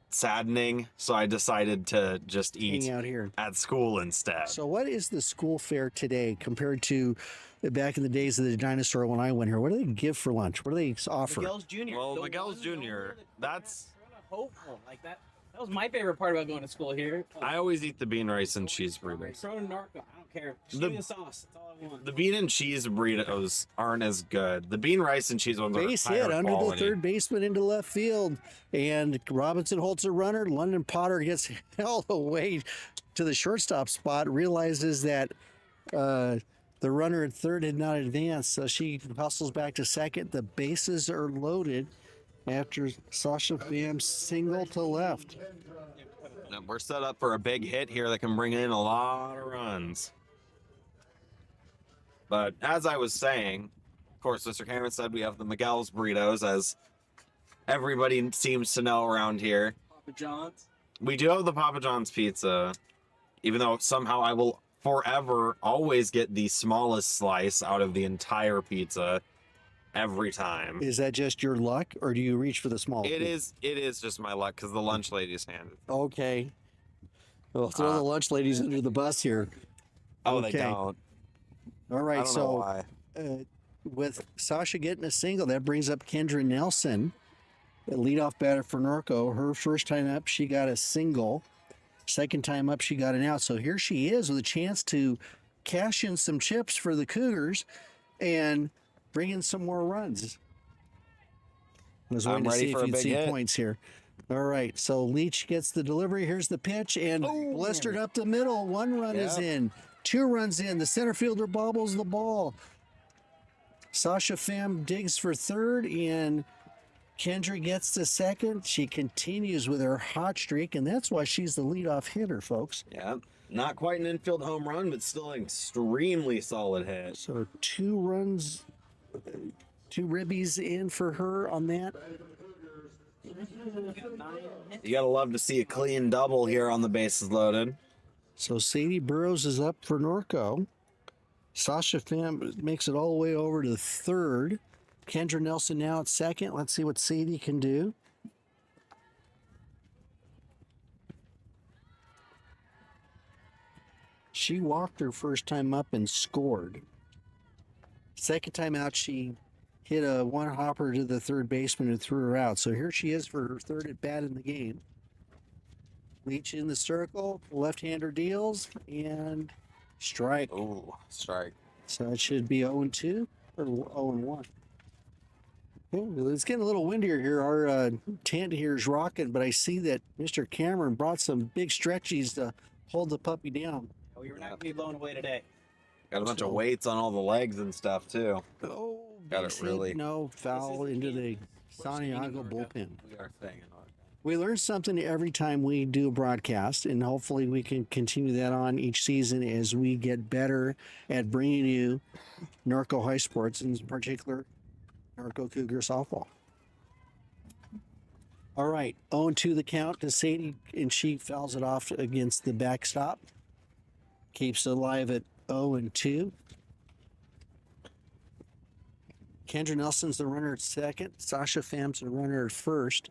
saddening, so I decided to just eat Hang out here. at school instead. So, what is the school fare today compared to back in the days of the dinosaur when I went here? What do they give for lunch? What do they offer? Miguel's Jr. Well, The Miguel's one, Jr., the only one that's- hopeful like that. That was my favorite part about going to school here. I always eat the bean, rice, and cheese burritos. Throw in Narco. I don't care. Just The- give me the sauce. That's all I want. The bean and cheese burritos aren't as good. The bean, rice, and cheese ones Base are higher hit under quality. the third baseman into left field, and Robinson holds a runner. London Potter gets all the way to the shortstop spot. Realizes that the runner at third had not advanced, so she hustles back to second. The bases are loaded after Sasha Pham single to left. And we're set up for a big hit here that can bring in a lot of runs. But as I was saying, of course, Mr. Cameron said we have the Miguel's burritos, as everybody seems to know around here. Papa John's. We do have the Papa John's pizza, even though somehow I will forever always get the smallest slice out of the entire pizza every time. Is that just your luck, or do you reach for the small? It is just my luck because the lunch lady's handed. Okay. Well, throw the lunch ladies under the bus here. Oh, Okay. they don't. All I right, don't know so why. with Sasha getting a single, that brings up Kendra Nelson, the leadoff batter for Norco. Her first time up, she got a single. Second time up, she got an out. So here she is with a chance to cash in some chips for the Cougars and bring in some more runs. I was waiting I'm to ready see for if a you'd big see hit. points here. All right, so Leach gets the delivery. Here's the pitch, and blistered up the middle. One run is Yep. in. Two runs in. The center fielder bobbles the ball. Sasha Pham digs for third, and Kendra gets to second. She continues with her hot streak, and that's why she's the leadoff hitter, folks. Yeah, not quite an infield home run, but still an extremely solid hit. So 2 runs, 2 ribbies in for her on that. You gotta love to see a clean double here on the bases loaded. So Sadie Burrows is up for Norco. Sasha Pham makes it all the way over to third. Kendra Nelson now at second. Let's see what Sadie can do. She walked her first time up and scored. Second time out, she hit a one hopper to the third baseman who threw her out. So here she is for her third at bat in the game. Leach in the circle, left-hander deals, and strike. Ooh, strike. So it should be 0-2 or 0-1. Okay, it's getting a little windier here. Our tent here is rocking, but I see that Mr. Cameron brought some big stretchies to hold the puppy down. We were not going to be blown away today. Got a bunch of weights on all the legs and stuff too. Oh, Got big it really- hit, no foul This is into the the Santiago bullpen. We are staying in on. We learn something every time we do a broadcast, and hopefully we can continue that on each season as we get better at bringing you Norco High Sports, in particular Norco Cougar softball. All right, 0-2 the count to Sadie, and she fouls it off against the backstop. Keeps it alive at 0-2. Kendra Nelson's the runner at second. Sasha Pham's the runner at first.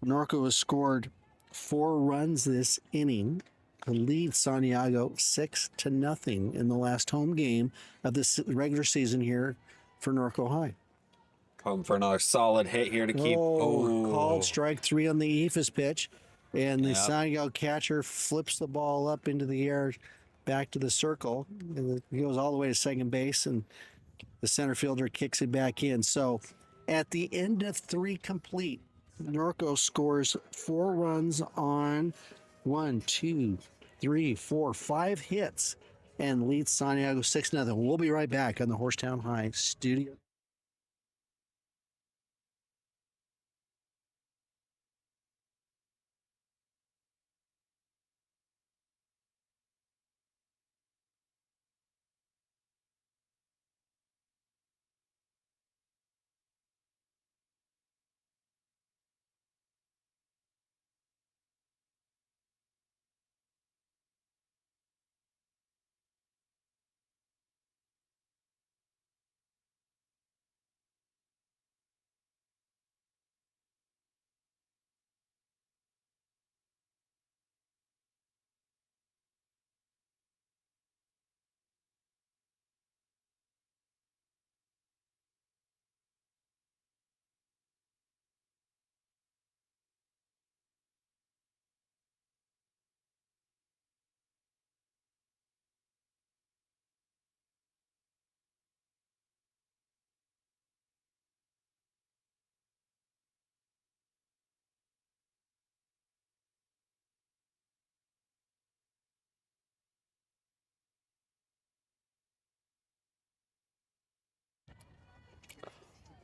Norco has scored 4 runs this inning to lead Santiago 6-0 in the last home game of this regular season here for Norco High. Home for another solid hit here to keep. Called strike 3 on the Ephus pitch, and the Yep. Santiago catcher flips the ball up into the air, back to the circle, and it goes all the way to second base, and the center fielder kicks it back in. So, at the end of 3 complete, Norco scores 4 runs on 1, 2, 3, 4, 5 hits and leads Santiago 6-0. We'll be right back on the HorseTown High studio.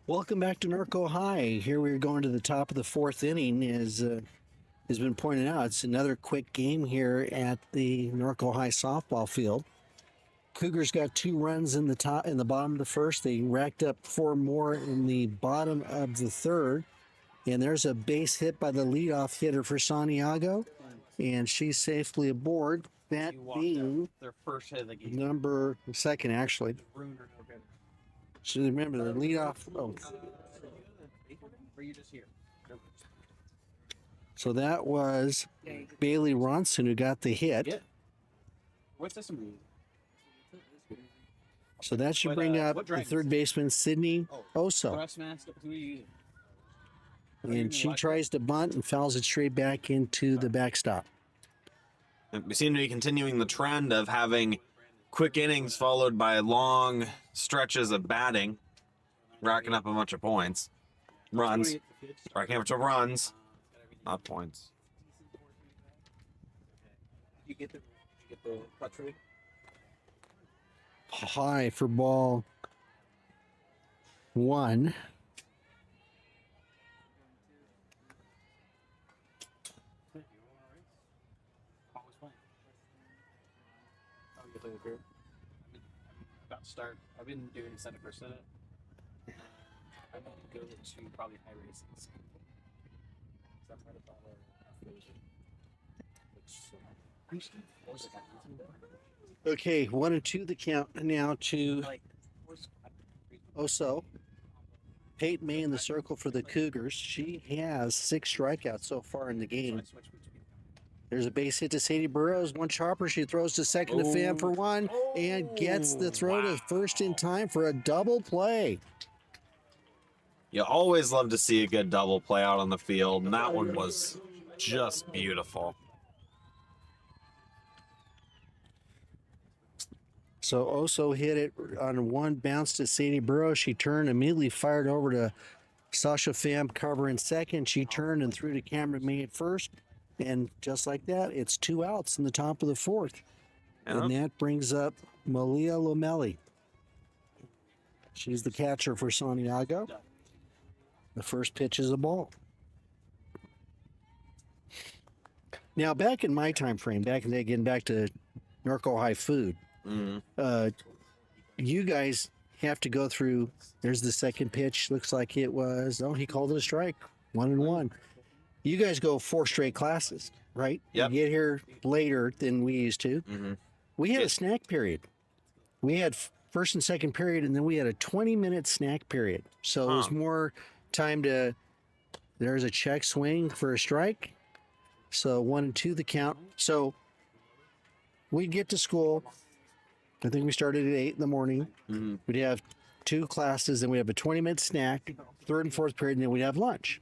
Welcome back to Norco High. Here we're going to the top of the fourth inning. As has been pointed out, it's another quick game here at the Norco High softball field. Cougars got 2 runs in the bottom of the first. They racked up 4 more in the bottom of the third. And there's a base hit by the leadoff hitter for Santiago, and she's safely aboard. That being their first hit of the game. number second, actually. Ruined her no good. So remember the leadoff. Oh, Or you just here? so that was Bailey Ronson who got the hit. Yeah. What's this movie? So that should But, bring up what the dragons? third baseman Sydney Oso, Thrust mask. Who are you using? and she tries to bunt and fouls it straight back into the backstop. We seem to be continuing the trend of having quick innings followed by long stretches of batting, racking up a bunch of points. Runs. Racking up a bunch of runs, not points. You get the clutch rate? High for ball 1. Always fine. I'll get the group. About to start. I've been doing Senate for Senate. I'm going to go to probably high races. What was it? Okay, 1-2 the count now to Like, Oso. Peyton May in the circle for the Cougars. She has 6 strikeouts so far in the game. There's a base hit to Sadie Burrows. One chopper. She throws to second to Pham for 1 and gets the throw to first in time for a double play. You always love to see a good double play out on the field, and that one was just beautiful. So Oso hit it on 1 bounce to Sadie Burrows. She turned, immediately fired over to Sasha Pham, cover in second. She turned and threw to Cameron May at first. And just like that, it's 2 outs in the top of the fourth. And that brings up Malia Lomelli. She's the catcher for Santiago. The first pitch is a ball. Now, back in my time frame, back in the day, getting back to Norco High food, you guys have to go through. There's the second pitch. Looks like it was. Oh, he called it a strike. 1-1. You guys go 4 straight classes, right? Yep. You get here later than we used to. We had a snack period. We had first and second period, and then we had a 20-minute snack period. So it was more time to. There's a check swing for a strike. So 1-2 the count. So we'd get to school. I think we started at 8 in the morning. We'd have 2 classes, then we'd have a 20-minute snack, third and fourth period, and then we'd have lunch.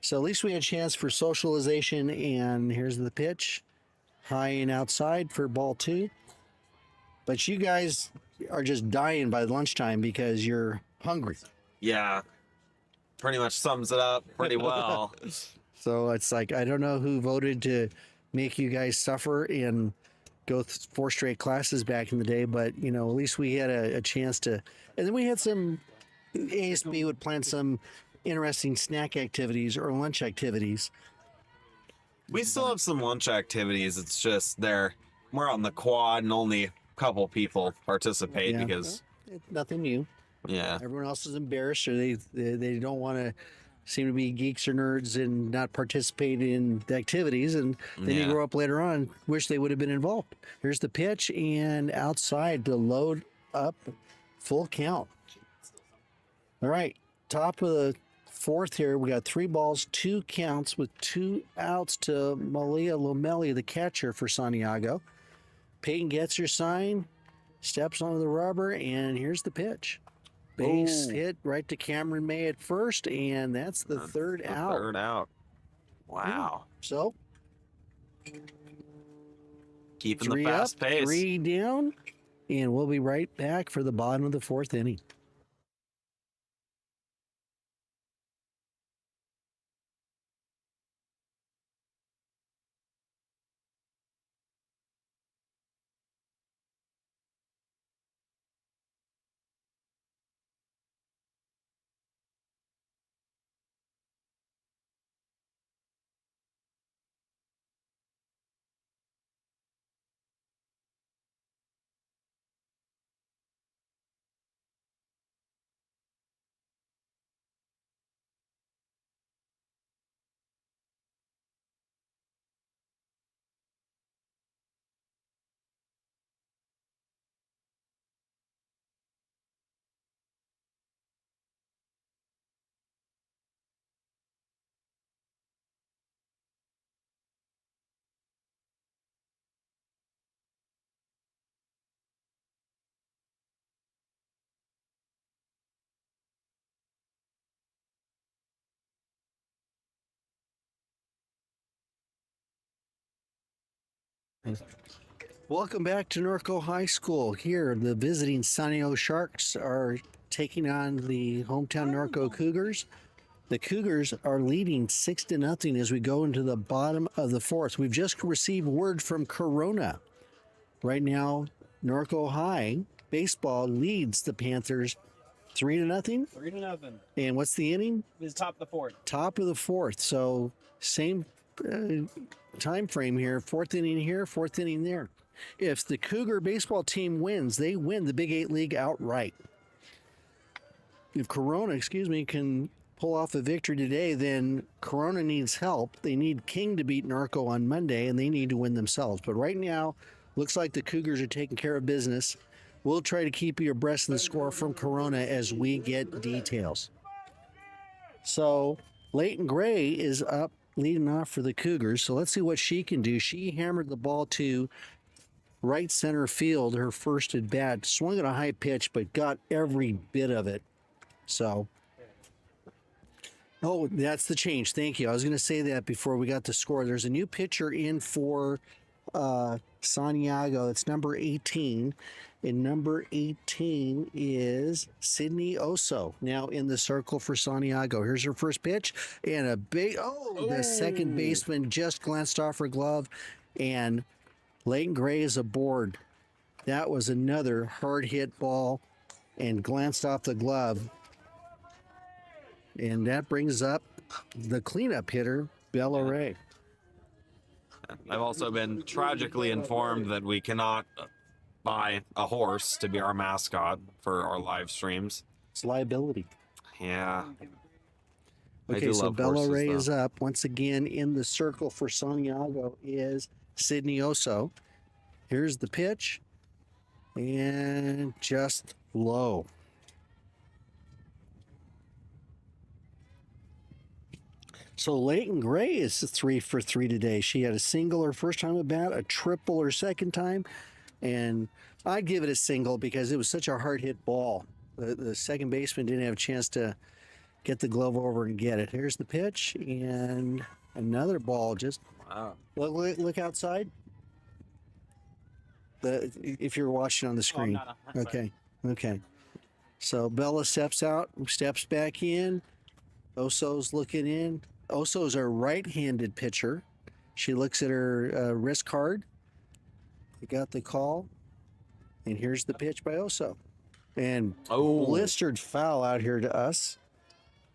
So at least we had a chance for socialization, and here's the pitch. High and outside for ball 2. But you guys are just dying by lunchtime because you're hungry. Yeah, pretty much sums it up pretty well. So it's like, I don't know who voted to make you guys suffer and go 4 straight classes back in the day, but, you know, at least we had a chance to. And then we had some, ASB would plan some interesting snack activities or lunch activities. We still have some lunch activities. It's just they're more on the quad and only a couple people participate because It's nothing new. yeah. Everyone else is embarrassed, or they don't want to seem to be geeks or nerds and not participate in the activities, and then you grow up later on, wish they would have been involved. Here's the pitch, and outside to load up, full count. All right, top of the fourth here, we got 3 balls, 2 counts with 2 outs to Malia Lomelli, the catcher for Santiago. Peyton gets her sign, steps onto the rubber, and here's the pitch. Base hit right to Cameron May at first, and that's the third out. Third out. Wow. So Keeping the 3 fast up, pace. 3 down, and we'll be right back for the bottom of the fourth inning. Welcome back to Norco High School. Here, the visiting Santiago Sharks are taking on the hometown Norco Cougars. The Cougars are leading 6-0 as we go into the bottom of the fourth. We've just received word from Corona. Right now, Norco High baseball leads the Panthers 3-0. 3-0. And what's the inning? It's top of the fourth. Top of the fourth. So same time frame here. Fourth inning here, fourth inning there. If the Cougar baseball team wins, they win the Big 8 League outright. If Corona, can pull off a victory today, then Corona needs help. They need King to beat Norco on Monday, and they need to win themselves. But right now, looks like the Cougars are taking care of business. We'll try to keep you abreast of the score from Corona as we get details. So Leighton Gray is up leading off for the Cougars. So let's see what she can do. She hammered the ball to right center field, her first at bat. Swung at a high pitch, but got every bit of it. So, oh, that's the change. Thank you. I was going to say that before we got the score. There's a new pitcher in for Santiago. It's number 18. And number 18 is Sydney Oso. Now in the circle for Santiago. Here's her first pitch. And a big, the second baseman just glanced off her glove. And Leighton Gray is aboard. That was another hard hit ball and glanced off the glove. And that brings up the cleanup hitter, Bella Ray. I've also been tragically informed that we cannot buy a horse to be our mascot for our live streams. It's liability. Yeah. I Okay, do so love Bella horses, Ray though. is up. Once again, in the circle for Santiago is Sydney Oso. Here's the pitch. And just low. So Leighton Gray is 3 for 3 today. She had a single her first time at bat, a triple her second time, and I'd give it a single because it was such a hard hit ball. The second baseman didn't have a chance to get the glove over and get it. Here's the pitch, and another ball. Just Wow. look outside. If you're watching on the screen. Okay. So Bella steps out, steps back in. Oso's looking in. Oso's a right-handed pitcher. She looks at her wrist card. We got the call. And here's the pitch by Oso. And blistered foul out here to us.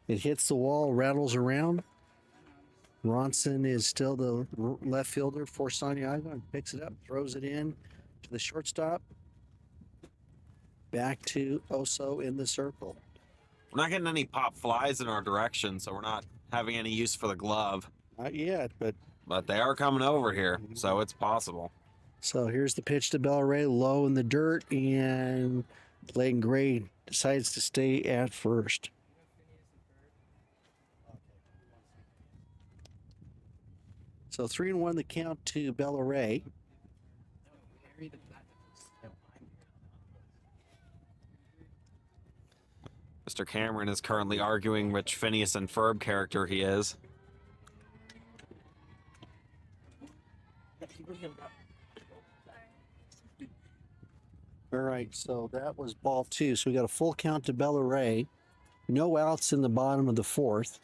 It hits the wall, rattles around. Ronson is still the left fielder for Santiago and picks it up, throws it in to the shortstop. Back to Oso in the circle. We're not getting any pop flies in our direction, so we're not having any use for the glove. Not yet, but they are coming over here, so it's possible. so here's the pitch to Bella Ray, low in the dirt, and Leighton Gray decides to stay at first. So 3-1 the count to Bella Ray. Mr. Cameron is currently arguing which Phineas and Ferb character he is. All right, so that was ball 2. So we got a full count to Bella Ray. No outs in the bottom of the fourth.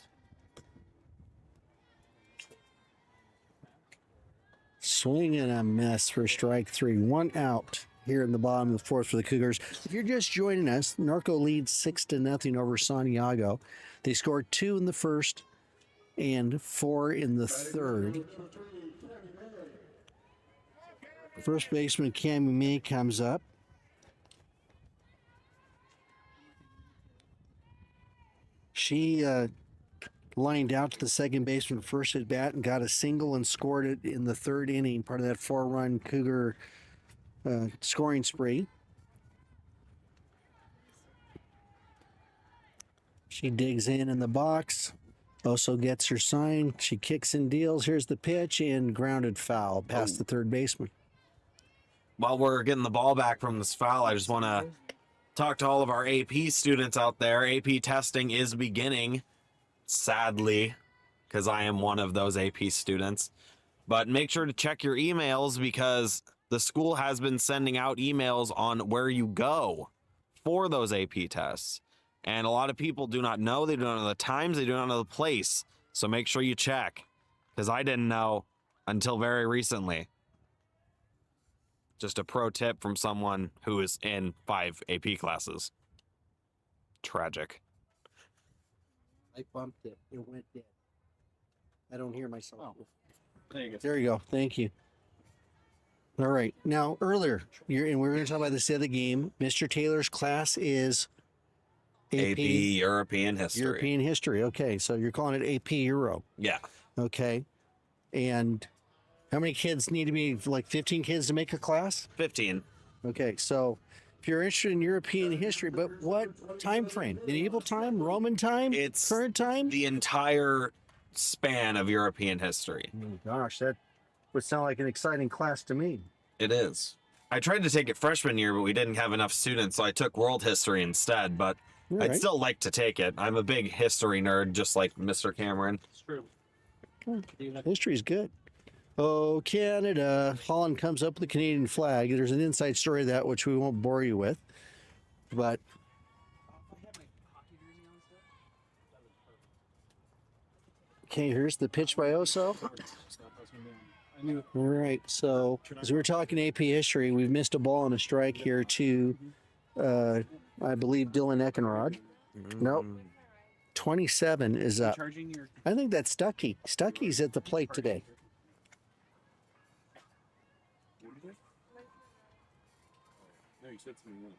Swing and a miss for strike 3. 1 out here in the bottom of the fourth for the Cougars. If you're just joining us, Norco leads 6-0 over Santiago. They scored 2 in the first and 4 in the third. First baseman Cammy May comes up. She lined out to the second baseman first at bat and got a single and scored it in the third inning, part of that 4-run Cougar scoring spree. She digs in the box. Also gets her sign. She kicks and deals. Here's the pitch and grounded foul past the third baseman. While we're getting the ball back from this foul, I just want to talk to all of our AP students out there. AP testing is beginning, sadly, because I am one of those AP students. But make sure to check your emails because the school has been sending out emails on where you go for those AP tests. And a lot of people do not know. They do not know the times. They do not know the place. So make sure you check because I didn't know until very recently. Just a pro tip from someone who is in 5 AP classes. Tragic. I bumped it. It went dead. I don't hear myself. Oh. There you go. There you go. Thank you. All right. Now, earlier, and we're going to talk about this other game. Mr. Taylor's class is AP European history. European history. Okay. So you're calling it AP Euro. Yeah. Okay. And how many kids need to be, like 15 kids to make a class? 15. Okay. So if you're interested in European history, but what time frame? Medieval time? Roman time? It's current time? the entire span of European history. Oh, gosh, that would sound like an exciting class to me. It is. I tried to take it freshman year, but we didn't have enough students, so I took world history instead, but All I'd right. still like to take it. I'm a big history nerd, just like Mr. Cameron. It's true. History's good. Oh, Canada. Holland comes up with the Canadian flag. There's an inside story of that, which we won't bore you with. But okay, here's the pitch by Oso. I knew it. All right, so as we were talking AP history, we've missed a ball and a strike here to, I believe, Dylan Eckenrod. Nope. 27 is up. Charging your I think that's Stuckey. Stuckey's at the plate today. No, you said something.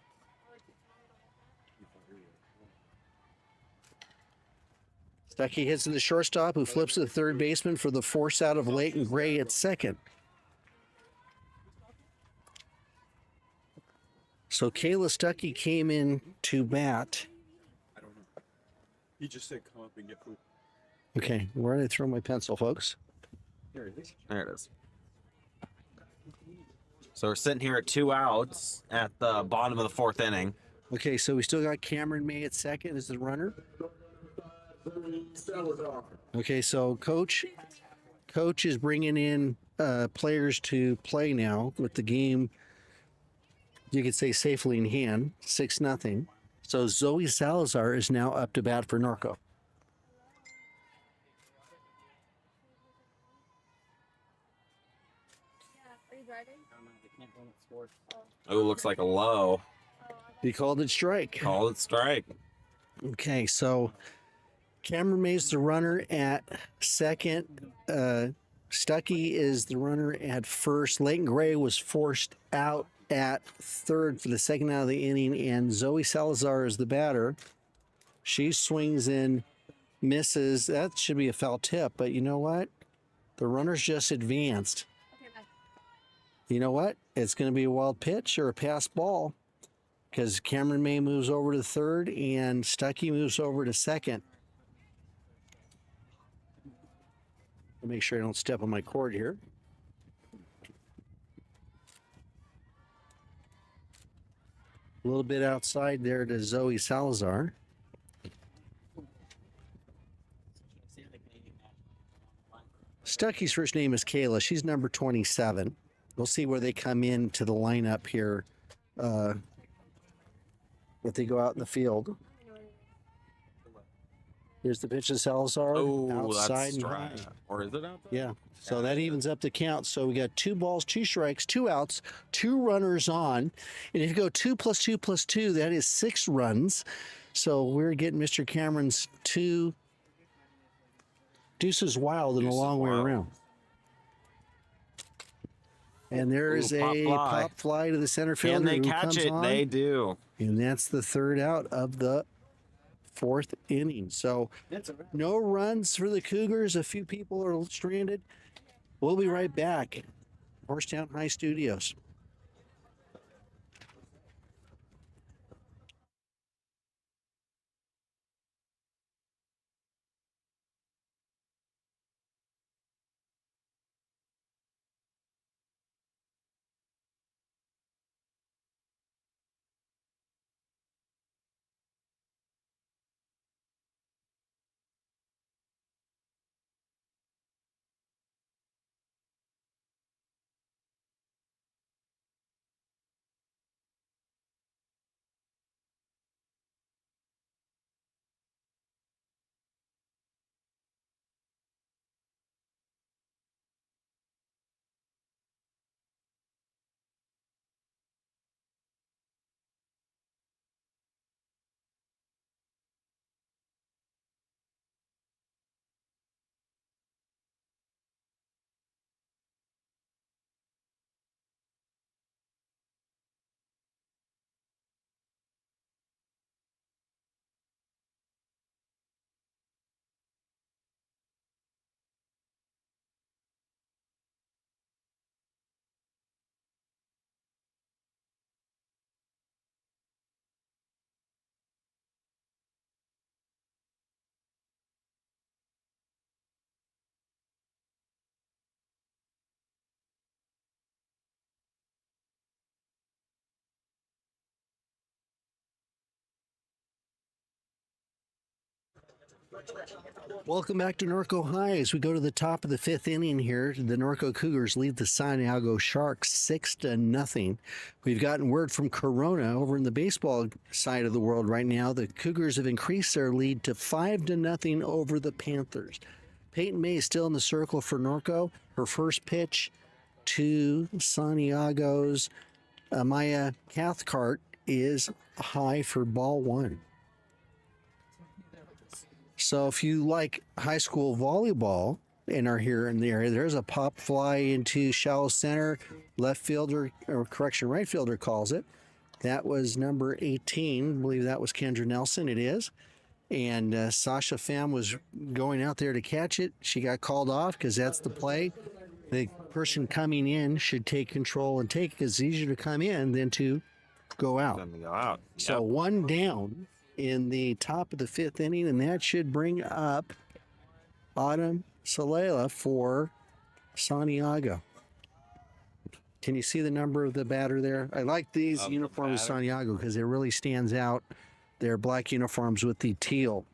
Stuckey hits to the shortstop, who flips to the third baseman for the force out of Leighton Gray at second. So Kayla Stuckey came in to bat. I don't know. He just said come up and get food. Okay, where did I throw my pencil, folks? There it is. There it is. So we're sitting here at 2 outs at the bottom of the 4th inning. Okay, so we still got Cameron May at second as the runner. Okay, so coach is bringing in players to play now with the game. You could say safely in hand, 6-0. So Zoe Salazar is now up to bat for Norco. Are you driving? I don't know. They can't go on sports. Oh, looks like a low. He called it strike. Call it strike. Okay, so Cameron May's the runner at second. Stuckey is the runner at first. Leighton Gray was forced out at third for the second out of the inning, and Zoe Salazar is the batter. She swings in, misses. That should be a foul tip, but you know what? The runner's just advanced. Okay, bye. You know what? It's going to be a wild pitch or a pass ball because Cameron May moves over to third and Stuckey moves over to second. I'll make sure I don't step on my cord here. A little bit outside there to Zoe Salazar. Stuckey's first name is Kayla. She's number 27. We'll see where they come into the lineup here if they go out in the field. Here's the pitch to Salazar. Oh, outside that's and strike. high. Or is it out there? Yeah. So that evens up the count. So we got 2 balls, 2 strikes, 2 outs, 2 runners on. And if you go 2 + 2 + 2, that is 6 runs. So we're getting Mr. Cameron's 2 deuces wild and a Deuces long way wild. around. And there is Ooh, pop a fly. pop fly to the center fielder. Can they who catch comes it? on, They do. and that's the 3rd out of the 4th inning. So no runs for the Cougars. A few people are stranded. We'll be right back. HorseTown High Studios. Welcome back to Norco High. As we go to the top of the 5th inning here, the Norco Cougars lead the Santiago Sharks 6-0. We've gotten word from Corona over in the baseball side of the world right now. The Cougars have increased their lead to 5-0 over the Panthers. Peyton May is still in the circle for Norco. Her first pitch to Santiago's Amaya Cathcart is high for ball 1. So if you like high school volleyball and are here in the area, there's a pop fly into shallow center. Right fielder calls it. That was number 18. I believe that was Kendra Nelson. It is. And Sasha Pham was going out there to catch it. She got called off because that's the play. The person coming in should take control and take it because it's easier to come in than to go out. Then we go out. So one down in the top of the 5th inning, and that should bring up Autumn Salela for Santiago. Can you see the number of the batter there? I like these uniforms of Santiago because it really stands out. Their black uniforms with the teal.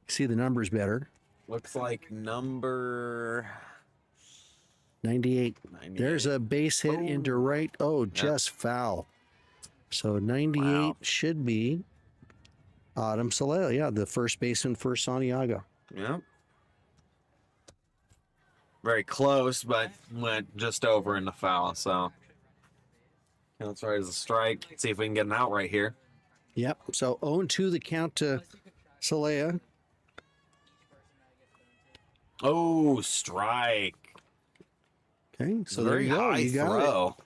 See the numbers better. Looks like number 98. 98. There's a base hit into right. Oh, just foul. So 98 should be Autumn Salela. Yeah, the first baseman for Santiago. Yep. Very close, but went just over in the foul. So counts right as a strike. See if we can get an out right here. Yep. So 0-2 the count to Salela. Oh, strike. Okay, so Very there you go. high You got throw.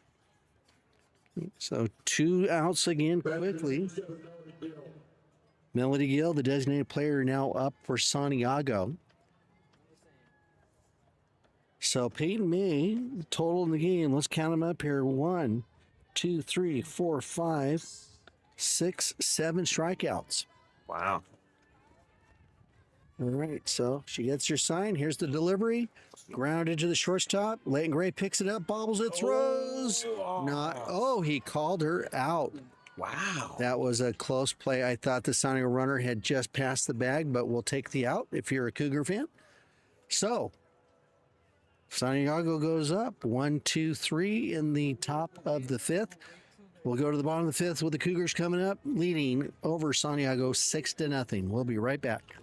it. So 2 outs again quickly. Melody Gill, the designated player, now up for Santiago. So Peyton May, total in the game, let's count them up here. 1, 2, 3, 4, 5, 6, 7 strikeouts. Wow. All right, so she gets your sign. Here's the delivery. Grounded to the shortstop. Leighton Gray picks it up, bobbles it, throws. He called her out. Wow. That was a close play. I thought the Santiago runner had just passed the bag, but we'll take the out if you're a Cougar fan. So, Santiago goes up 1, 2, 3 in the top of the 5th. We'll go to the bottom of the 5th with the Cougars coming up, leading over Santiago 6-0. We'll be right back.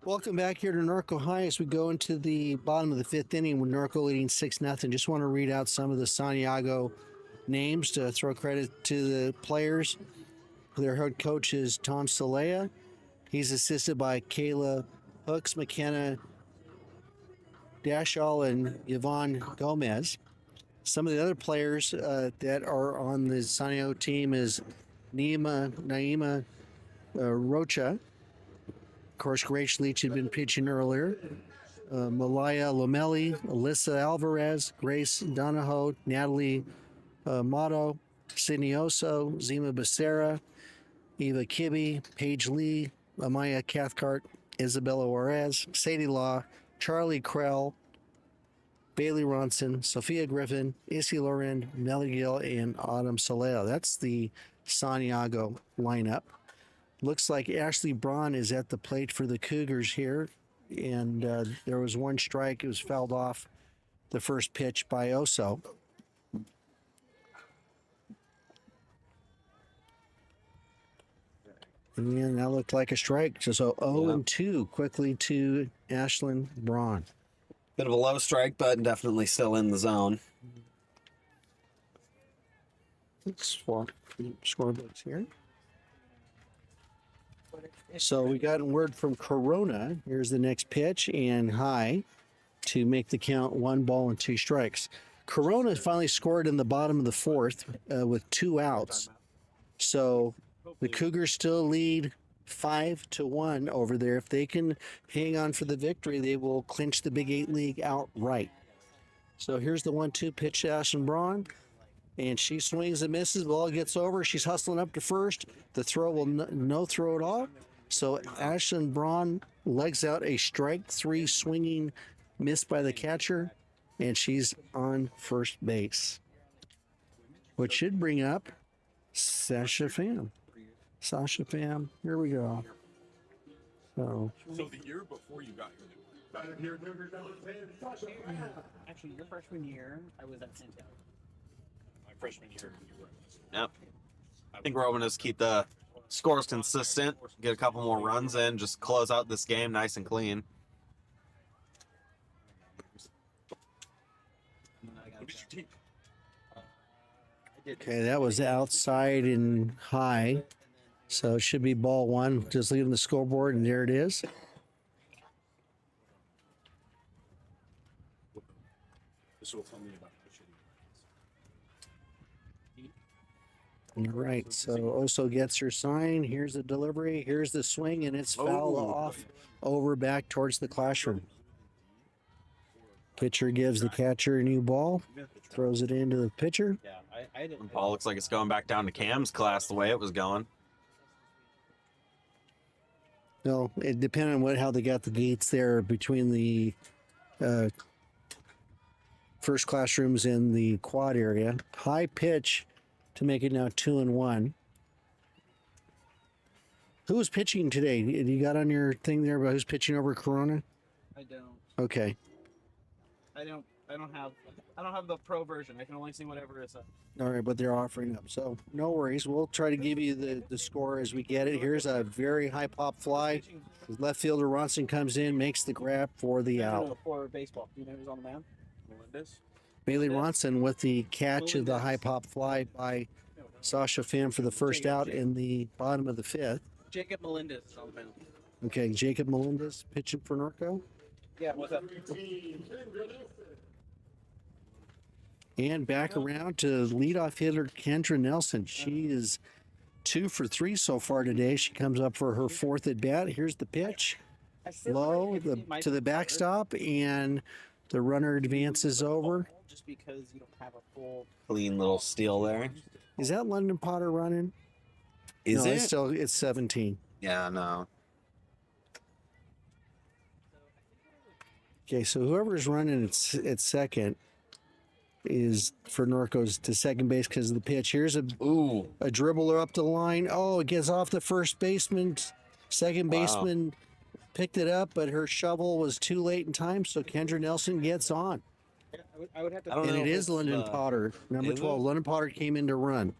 Welcome back here to Norco High as we go into the bottom of the 5th inning with Norco leading 6-0. Just want to read out some of the Santiago names to throw credit to the players. Their head coach is Tom Salea. He's assisted by Kayla Hooks, McKenna Dashall, and Yvonne Gomez. Some of the other players that are on the Santiago team is Naima Rocha. Of course, Grace Leach had been pitching earlier. Malaya Lomeli, Alyssa Alvarez, Grace Donahoe, Natalie Motto, Sydney Oso, Zima Becerra, Eva Kibbe, Paige Lee, Amaya Cathcart, Isabella Juarez, Sadie Law, Charlie Krell, Bailey Ronson, Sophia Griffin, Issy Loren, Melly Gill, and Autumn Soleil. That's the Santiago lineup. Looks like Ashley Braun is at the plate for the Cougars here. And there was one strike. It was fouled off the first pitch by Oso. And that looked like a strike. So 0-2 quickly to Ashlyn Braun. Bit of a low strike, but definitely still in the zone. Let's swap scoreboards here. So we got word from Corona. Here's the next pitch and high to make the count 1-2 strikes. Corona finally scored in the bottom of the fourth with 2 outs. So the Cougars still lead 5-1 over there. If they can hang on for the victory, they will clinch the Big 8 League outright. So here's the 1-2 pitch to Ashton Braun. And she swings and misses. Ball gets over. She's hustling up to first. The throw will no throw at all. So Ashton Braun legs out a strike 3 swinging miss by the catcher. And she's on first base. Which should bring up Sasha Pham. Sasha Pham. Here we go. So the year before you got your new one. Actually, your freshman year, I was at Santiago. My freshman year, you were. Yep. I think we're hoping to just keep the scores consistent, get a couple more runs in, just close out this game nice and clean. And then I got What did you take? okay, that was outside and high. So it should be ball 1. Just leaving the scoreboard, and there it is. This will tell me about the All right, so Oso gets her sign. Here's the delivery. Here's the swing, and it's foul off over back towards the classroom. Pitcher gives the catcher a new ball, throws it into the pitcher. Yeah, I didn't. Ball looks like it's going back down to Cam's class the way it was going. Well, it depended on how they got the gates there between the first classrooms and the quad area. High pitch to make it now 2-1. Who was pitching today? You got on your thing there about who's pitching over Corona? I don't. Okay. I don't have the pro version. I can only see whatever is. All right, but they're offering up. So no worries. We'll try to give you the score as we get it. Here's a very high pop fly. Left fielder Ronson comes in, makes the grab for the out. For baseball. Do you know who's on the mound? Melendez? Bailey Ronson with the catch of the high pop fly by Sasha Pham for the first out in the bottom of the 5th. Jacob Melendez is on the mound. Okay, Jacob Melendez pitching for Norco. Yeah, what's up? And back around to leadoff hitter Kendra Nelson. She is 2 for 3 so far today. She comes up for her 4th at bat. Here's the pitch. Low to the backstop, and the runner advances over. Just because you don't have a full. Clean little steal there. Is that London Potter running? Is no, it? It's 17. Yeah, no. Okay, so whoever's running at second is for Norco's to second base because of the pitch. Here's a dribbler up the line. Oh, it gets off the first baseman. Second baseman picked it up, but her shovel was too late in time, so Kendra Nelson gets on. I would have to. And it is London Potter, number 12. London Potter came in to run.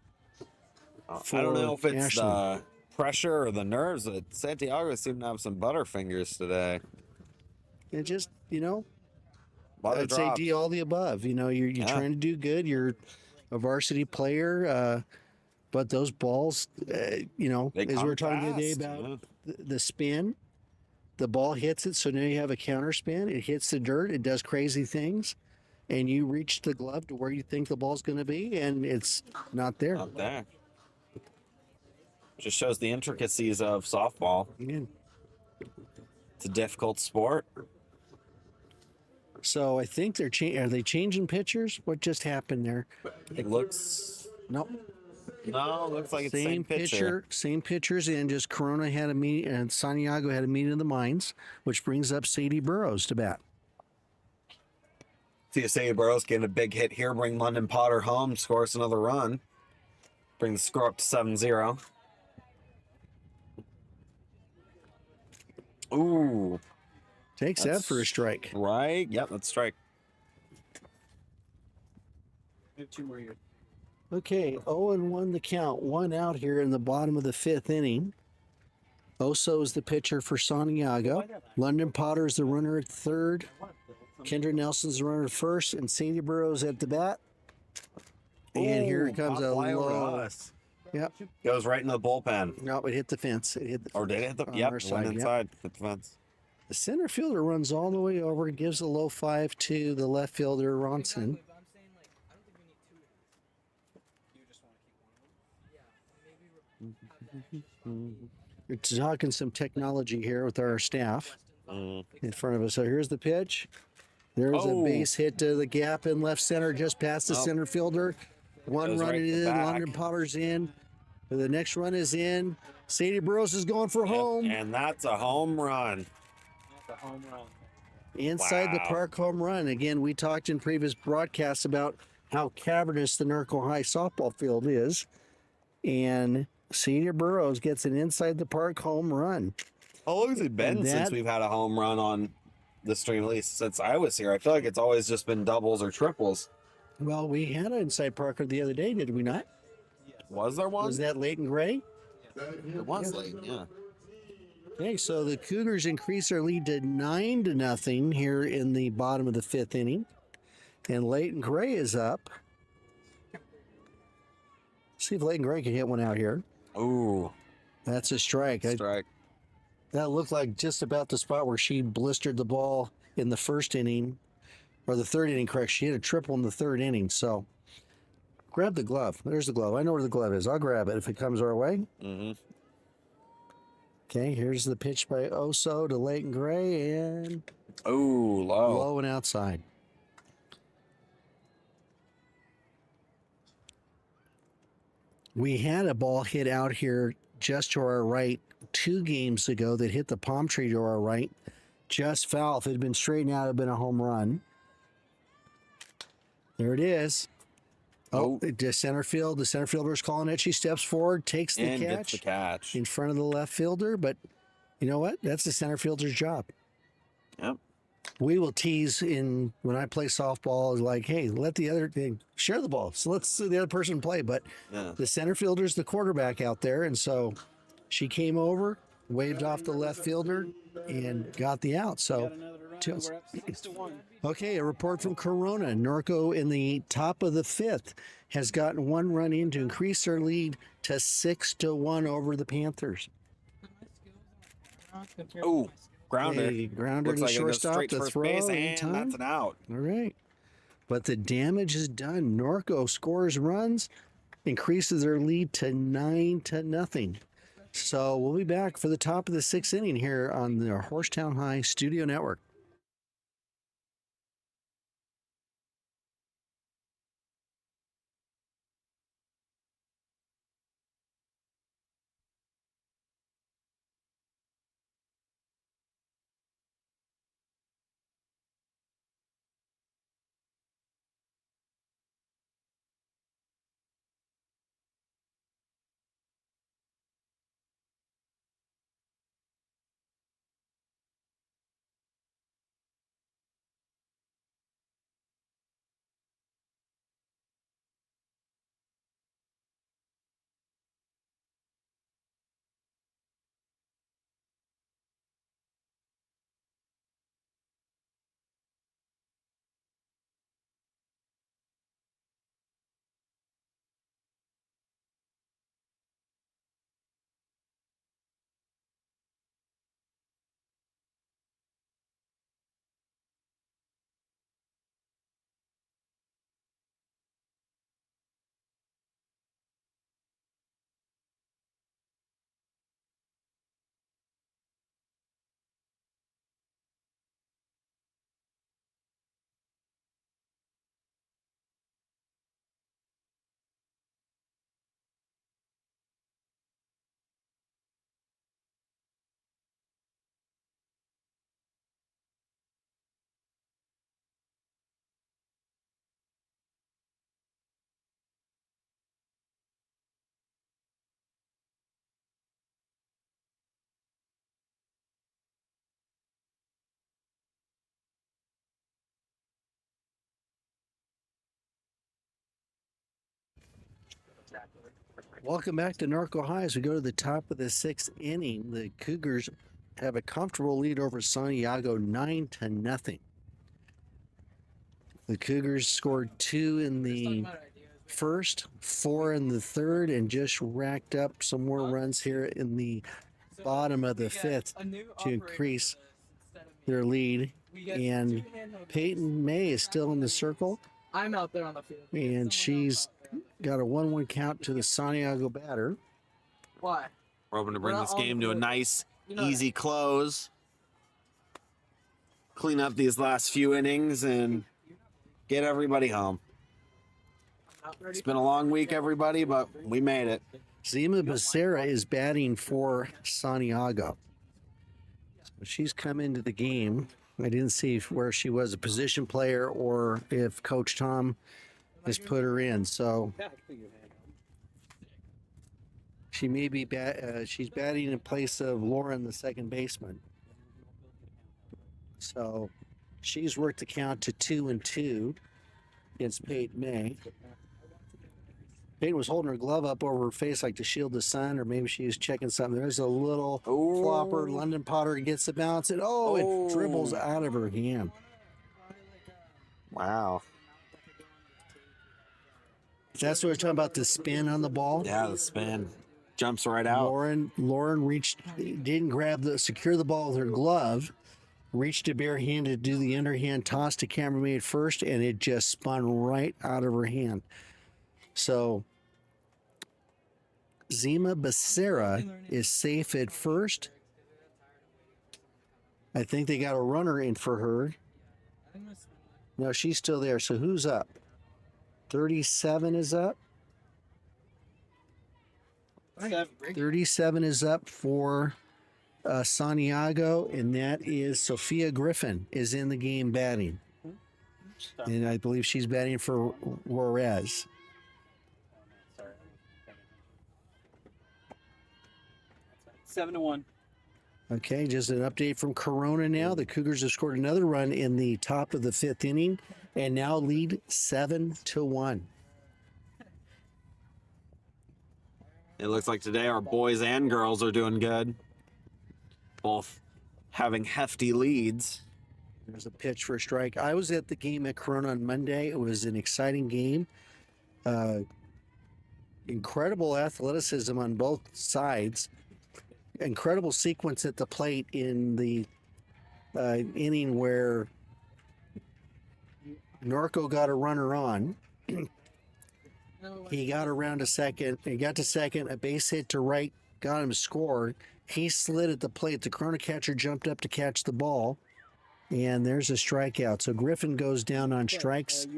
I don't know if it's the pressure or the nerves, but Santiago seemed to have some butterfingers today. It just, Lot of I'd say drops. D, all the above. You're trying to do good. You're a varsity player, but those balls, as we were talking the other day about the spin, the ball hits it, so now you have a counter spin. It hits the dirt. It does crazy things, and you reach the glove to where you think the ball's going to be, and it's not there. Not there. Just shows the intricacies of softball. Yeah. It's a difficult sport. So I think are they changing pitchers? What just happened there? It looks. Nope. No, looks like it's the same pitcher. Same pitchers, and just Corona had a meeting, and Santiago had a meeting of the minds, which brings up Sadie Burrows to bat. See Sadie Burrows getting a big hit here, bring London Potter home, score us another run. Bring the score up to 7-0. Ooh. Takes that for a strike. Right? Yep, that's strike. We have 2 more here. Okay, 0-1 the count. 1 out here in the bottom of the 5th inning. Oso is the pitcher for Santiago. London Potter is the runner at third. Kendra Nelson's the runner at first, and Sadie Burrows at the bat. And here comes a low. Yep. Goes right into the bullpen. No, it hit the fence. It hit the Or did it hit the? on Yep, our it side, went yep. inside. Hit the fence. The center fielder runs all the way over, gives a low 5 to the left fielder, Ronson. Exactly, but I'm saying like I don't think we need 2 innings. You just want to keep one of them. Yeah, maybe have that extra spot. We're talking some technology here with our staff in front of us. So here's the pitch. There's a Oh. base hit to the gap in left center, just past the Oh. center fielder. One Goes run right to the in, back. London Potter's in. The next run is in. Sadie Burrows is going for home. And that's a home run. That's a home run. Inside the Wow. park home run. Again, we talked in previous broadcasts about how cavernous the Norco High softball field is. And Sadie Burrows gets an inside the park home run. How long has it been And since that- we've had a home run on the stream? At least since I was here. I feel like it's always just been doubles or triples. Well, we had an inside parker the other day, did we not? Was there one? Was that Leighton Gray? It was late, yeah. Okay, so the Cougars increase their lead to 9-0 here in the bottom of the 5th inning. And Leighton Gray is up. See if Leighton Gray can hit one out here. Ooh, That's a strike. strike. That looked like just about the spot where she blistered the ball in the 1st inning, or the 3rd inning, correct. She hit a triple in the 3rd inning. So grab the glove. There's the glove. I know where the glove is. I'll grab it if it comes our way. Mm-hmm. Okay, here's the pitch by Oso to Leighton Gray, and Ooh, low. low and outside. We had a ball hit out here just to our right 2 games ago that hit the palm tree to our right. Just foul. If it had been straightened out, it would have been a home run. There it is. Oh, to center field. The center fielder's calling it. She steps forward, takes the And catch gets the catch. in front of the left fielder. But you know what? That's the center fielder's job. Yep. We will tease in when I play softball, is like, hey, let the other thing share the ball. So let's see the other person play. But Yeah. the center fielder's the quarterback out there. And so she came over, waved off the left fielder, and got the out. So, Got another run. two- We're up 6-1. okay, a report from Corona. Norco in the top of the 5th has gotten 1 run in to increase their lead to 6-1 over the Panthers. Ooh, grounder. A grounder Looks to like it goes shortstop straight to to first throw base, in and time. that's an out. All right. But the damage is done. Norco scores runs, increases their lead to 9-0. So we'll be back for the top of the 6th inning here on the HorseTown High Studio Network. Welcome back to Norco High. As we go to the top of the 6th inning, the Cougars have a comfortable lead over Santiago, 9-0. The Cougars scored 2 in the first, 4 in the third, and just racked up some more runs here in the bottom of the fifth to increase their lead. And Peyton May is still in the circle, I'm out there on the field. and she's got a 1-1 count to the Santiago batter. Why? We're hoping to bring We're this not on game the to a field. nice, You know easy close. Clean up these last few innings and get everybody home. It's been a long week, everybody, but we made it. Zima Becerra is batting for Santiago. She's come into the game. I didn't see where she was a position player or if Coach Tom has put her in. So she may be she's batting in place of Lauren, the second baseman. So she's worked the count to 2-2 against Peyton May. Peyton was holding her glove up over her face like to shield the sun, or maybe she was checking something. There's a little flopper. London Potter gets the bounce, and it dribbles out of her hand. Wow. That's what we're talking about, the spin on the ball. Yeah, the spin jumps right out. Lauren didn't secure the ball with her glove, reached a bare hand to do the underhand toss to cameraman first, and it just spun right out of her hand. So Zima Becerra is safe at first. I think they got a runner in for her. No, she's still there. So who's up? 37 is up. 37 is up for Santiago, and that is Sophia Griffin is in the game batting. And I believe she's batting for Juarez. 7-1. Okay, just an update from Corona now. The Cougars have scored another run in the top of the fifth inning and now lead 7-1. It looks like today our boys and girls are doing good. Both having hefty leads. There's a pitch for a strike. I was at the game at Corona on Monday. It was an exciting game. Incredible athleticism on both sides. Incredible sequence at the plate in the inning where Norco got a runner on. He got around to second. He got to second. A base hit to right got him scored. He slid at the plate. The Corona catcher jumped up to catch the ball. And there's a strikeout. So Griffin goes down on strikes.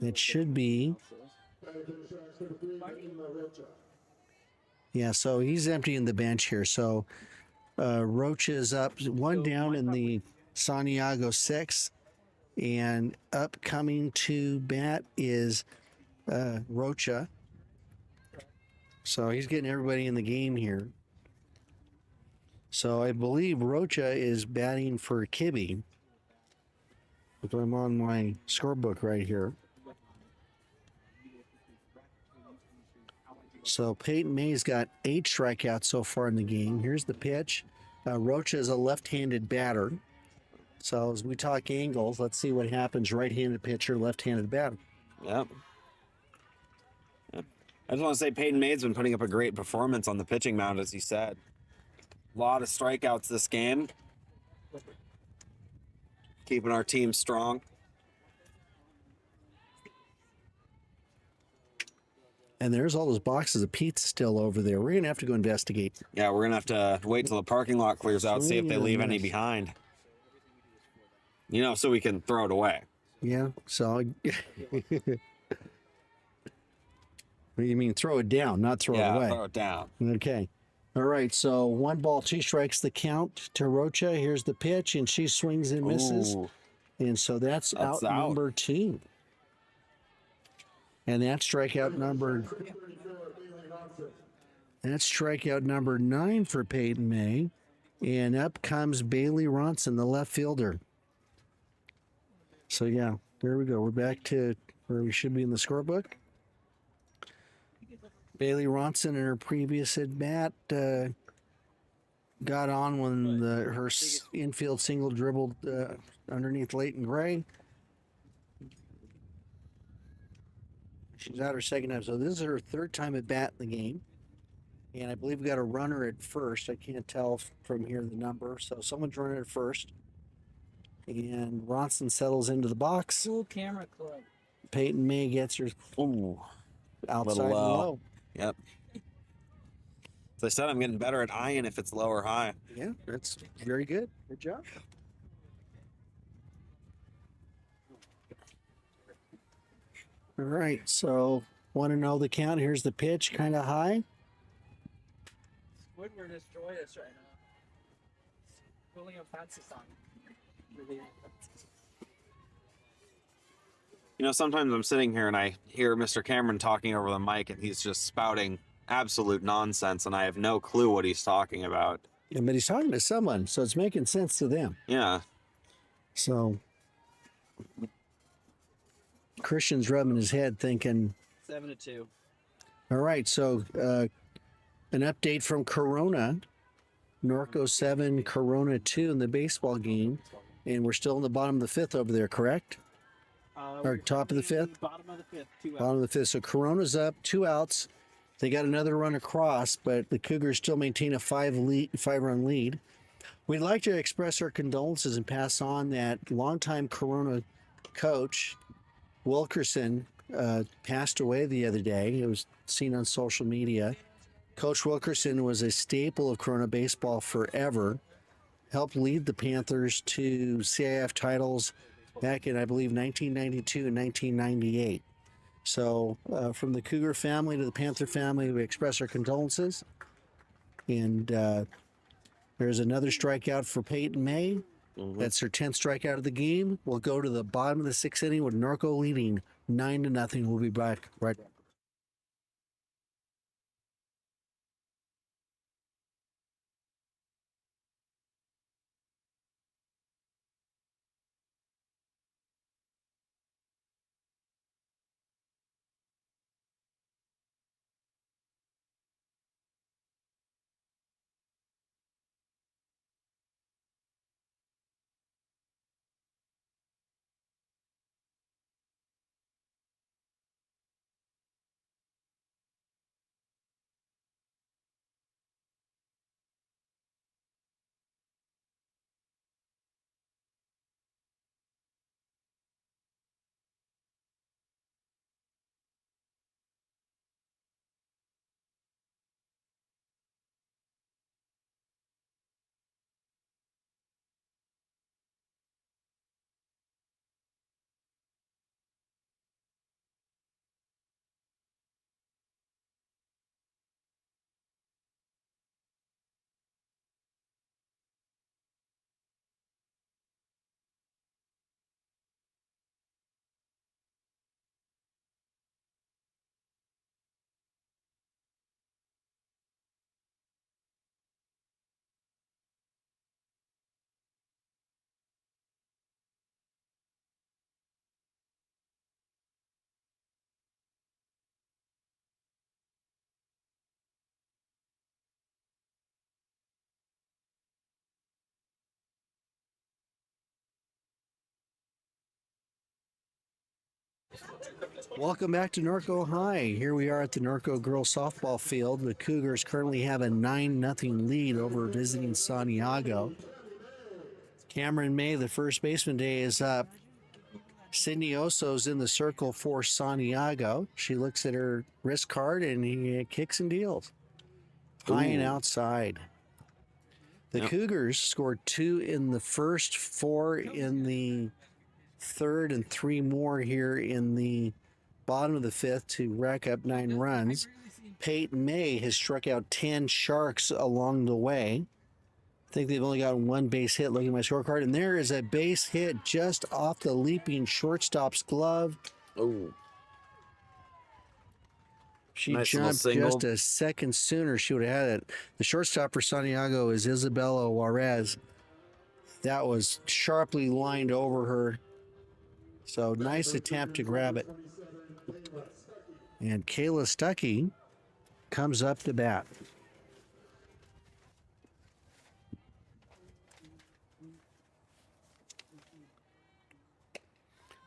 It should be. Yeah, so he's emptying the bench here. So Rocha is up, one down in the Santiago sixth. And upcoming to bat is Rocha. So he's getting everybody in the game here. So I believe Rocha is batting for Kibbe. If I'm on my scorebook right here. So Peyton May's got 8 strikeouts so far in the game. Here's the pitch. Rocha is a left-handed batter. So as we talk angles, let's see what happens. Right-handed pitcher, left-handed batter. Yep. I just want to say Peyton May's been putting up a great performance on the pitching mound, as you said. A lot of strikeouts this game. Keeping our team strong. And there's all those boxes of pizza still over there. We're going to have to go investigate. Yeah, we're going to have to wait till the parking lot clears out, see if they leave any behind. You know, so we can throw it away. Yeah, so... You mean throw it down, not throw it away. Yeah, throw it down. Okay. All right, so 1 ball, 2 strikes the count to Rocha. Here's the pitch, and she swings and misses. Ooh. And so that's out number 2. And that's strikeout number 9 for Peyton May. And up comes Bailey Ronson, the left fielder. So, yeah, there we go. We're back to where we should be in the scorebook. Bailey Ronson in her previous at-bat got on when her infield single dribbled underneath Leighton Gray. She's out her second time. So this is her third time at bat in the game. And I believe we got a runner at first. I can't tell from here the number. So someone's running at first. And Ronson settles into the box. Cool camera club. Peyton May gets her outside and low. low. Yep. As I said, I'm getting better at eyeing if it's low or high. Yeah, that's very good. Good job. All right, so want to know the count. Here's the pitch, kind of high. Squidward destroyed us right now. Julio Patsis on. You know, sometimes I'm sitting here and I hear Mr. Cameron talking over the mic and he's just spouting absolute nonsense and I have no clue what he's talking about. Yeah, but he's talking to someone, so it's making sense to them. Yeah. So Christian's rubbing his head thinking, 7-2. all right, so an update from Corona. Norco 7, Corona 2 in the baseball game. And we're still in the bottom of the fifth over there, correct? Or top of the fifth? Bottom of the fifth. 2 outs. Bottom of the fifth. So Corona's up, 2 outs. They got another run across, but the Cougars still maintain a 5-run lead. We'd like to express our condolences and pass on that longtime Corona coach, Wilkerson, passed away the other day. It was seen on social media. Coach Wilkerson was a staple of Corona baseball forever. Helped lead the Panthers to CIF titles back in, I believe, 1992 and 1998. So from the Cougar family to the Panther family, we express our condolences. And there's another strikeout for Peyton May. Mhm. That's her 10th strikeout of the game. We'll go to the bottom of the 6th inning with Norco leading 9-0. We'll be back right back. Welcome back to Norco High. Here we are at the Norco girls softball field. The Cougars currently have a 9-0 lead over visiting Santiago. Cameron May, the first baseman today, is up. Sydney Oso's in the circle for Santiago. She looks at her wrist card and he kicks and deals. High and outside. The Cougars scored 2 in the first, 4 in the third, and 3 more here in the bottom of the fifth to rack up 9 runs. Peyton May has struck out 10 Sharks along the way. I think they've only got 1 base hit looking at my scorecard. And there is a base hit just off the leaping shortstop's glove. Oh. She Nice little jumped single. just a second sooner. She would have had it. The shortstop for Santiago is Isabella Juarez. That was sharply lined over her. So nice attempt to grab it. And Kayla Stuckey comes up to bat.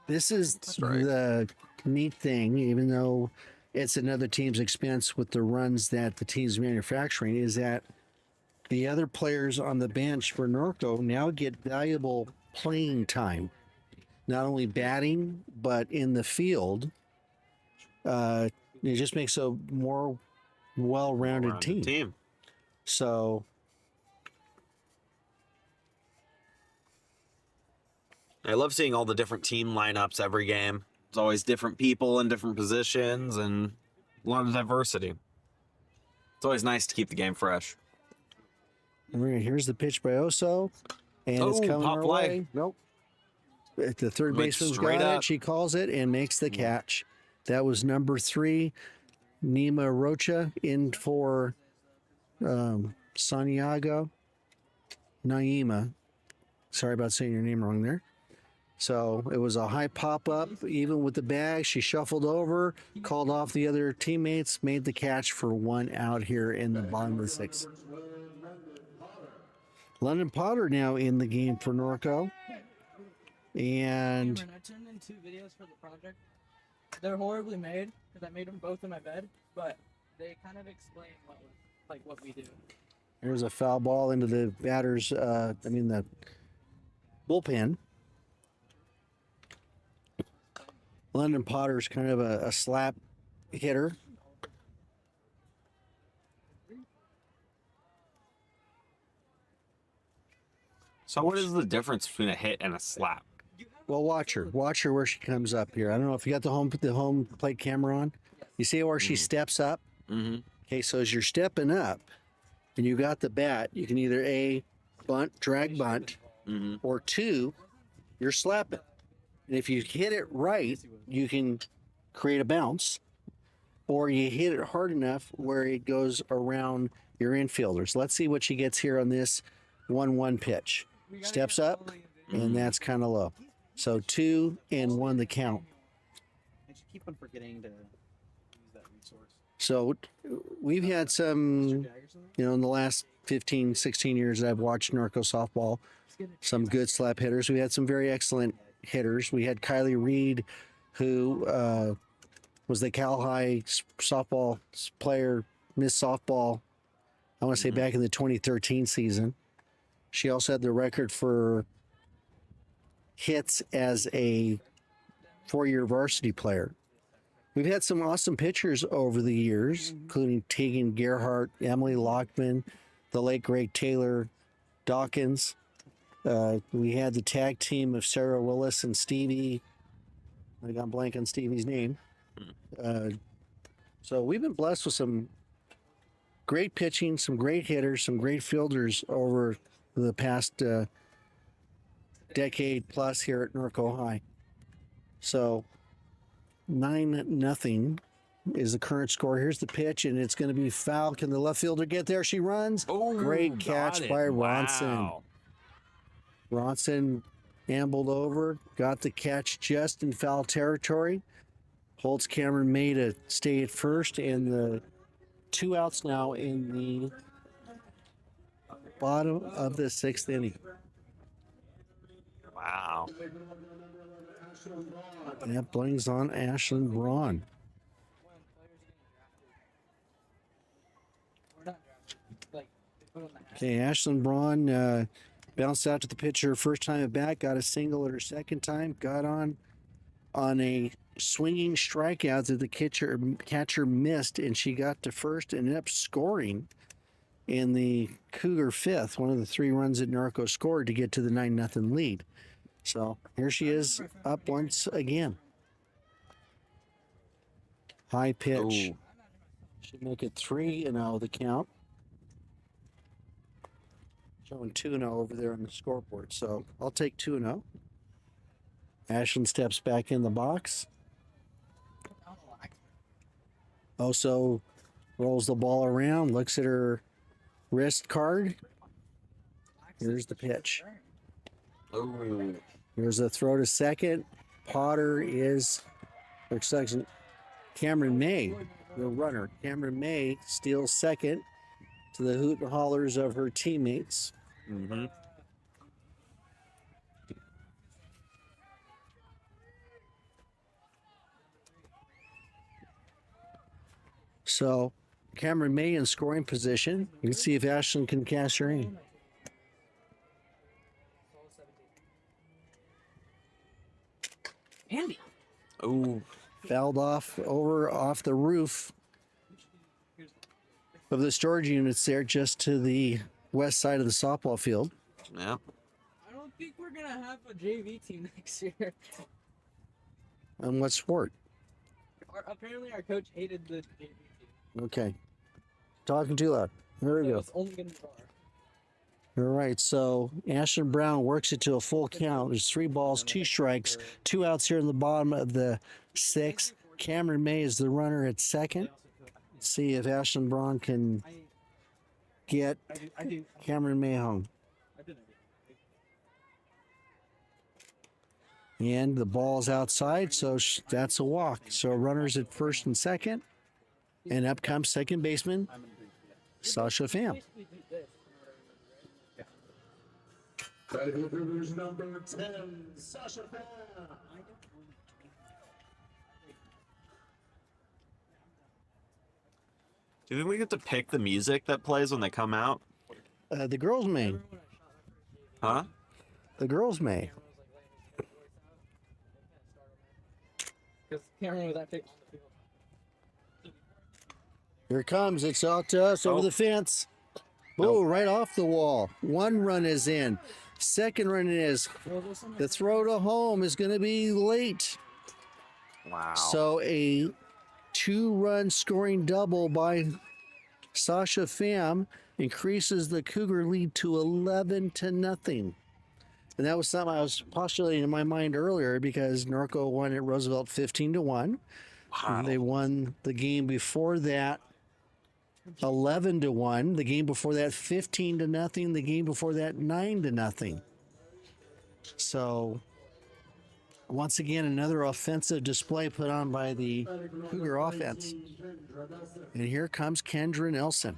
This is right. the neat thing, even though it's another team's expense with the runs that the team's manufacturing, is that the other players on the bench for Norco now get valuable playing time, not only batting, but in the field. It just makes a more well-rounded team. So I love seeing all the different team lineups every game. It's always different people in different positions and a lot of diversity. It's always nice to keep the game fresh. here's the pitch by Oso, and it's coming pop our fly. way. Nope. The third Went baseman's straight got up. it. She calls it and makes the catch. That was number 3, Nima Rocha, in for Santiago. Naima. Sorry about saying your name wrong there. So it was a high pop up, even with the bag. She shuffled over, called off the other teammates, made the catch for 1 out here in the bottom of the 6th. London Potter now in the game for Norco. And Cameron, I turned in 2 videos for the project. They're horribly made because I made them both in my bed, but they kind of explain what we do. there's a foul ball into the batter's, the bullpen. London Potter's kind of a slap hitter. So what is the difference between a hit and a slap? Well, watch her where she comes up here. I don't know if you got the home plate camera on. You see where she steps up? Mm-hmm. Okay, so as you're stepping up and you got the bat, you can either A, bunt, drag bunt, Mm-hmm. or 2, you're slapping. And if you hit it right, you can create a bounce, or you hit it hard enough where it goes around your infielders. Let's see what she gets here on this 1-1 pitch. Steps up, and that's kind of low. So 2 and 1 the count. I should keep on forgetting to use that resource. So we've had some, in the last 15, 16 years that I've watched Norco Softball, some good slap hitters. We had some very excellent hitters. We had Kylie Reed, who was the Cal High softball player, Miss Softball, I want to say back in the 2013 season. She also had the record for hits as a 4-year varsity player. We've had some awesome pitchers over the years, including Tegan Gerhardt, Emily Lockman, the late great Taylor Dawkins. We had the tag team of Sarah Willis and Stevie. I got blank on Stevie's name. So we've been blessed with some great pitching, some great hitters, some great fielders over the past decade plus here at Norco High. So 9-0 is the current score. Here's the pitch, and it's going to be foul. Can the left fielder get there? She runs. Oh, Great catch by Ronson. Wow. Ronson ambled over, got the catch just in foul territory. Holtz Cameron May to stay at first, and the 2 outs now in the bottom of the 6th inning. Wow. That brings on Ashlyn Braun. Okay, Ashlyn Braun bounced out to the pitcher first time at bat, got a single at her second time, got on a swinging strikeout that the catcher missed, and she got to first and ended up scoring in the Cougar 5th, one of the 3 runs that Norco scored to get to the 9-0 lead. So here she is up once again. High pitch. Ooh. Should make it 3-0 the count. Showing 2-0 over there on the scoreboard. So I'll take 2-0. Ashlyn steps back in the box. Also rolls the ball around, looks at her wrist card. Here's the pitch. Ooh. Here's a throw to second. Potter is, or second, Cameron May, the runner. Cameron May steals second to the hoot and hollers of her teammates. Mm-hmm. So Cameron May in scoring position. You can see if Ashland can cash her in. Andy. Oh, Fouled off the roof of the storage units there, just to the west side of the softball field. yeah. I don't think we're gonna have a JV team next year. On what sport? Apparently, our coach hated the JV team. Okay. Talking too loud. There we So go. it's only gonna be bar. All right, so Ashton Brown works it to a full count. There's 3 balls, 2 strikes, 2 outs here in the bottom of the 6th. Cameron May is the runner at second. See if Ashton Brown can get Cameron May home. And the ball's outside, so that's a walk. So runners at first and second. And up comes second baseman, Sasha Pham. Batting fielders number 10, Sasha Pham. Do you think we get to pick the music that plays when they come out? The girls may. Huh? The girls may. Because Cameron was that pick on the field. Here it comes. It's out to us over the fence. Oh, right off the wall. 1 run is in. Second run is. The throw to home is going to be late. Wow. So a 2-run scoring double by Sasha Pham increases the Cougar lead to 11-0. And that was something I was postulating in my mind earlier because Norco won at Roosevelt 15-1. Wow. They won the game before that 11-1. The game before that 15-0. The game before that 9-0. So once again, another offensive display put on by the Cougar offense. And here comes Kendra Nelson.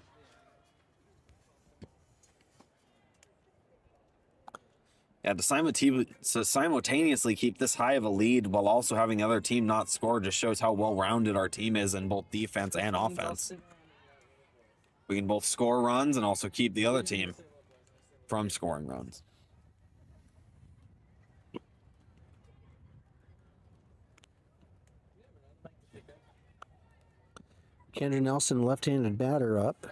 Yeah, to simultaneously keep this high of a lead while also having the other team not score just shows how well-rounded our team is in both defense and offense. We can both score runs and also keep the other team from scoring runs. Kendra Nelson, left-handed batter up.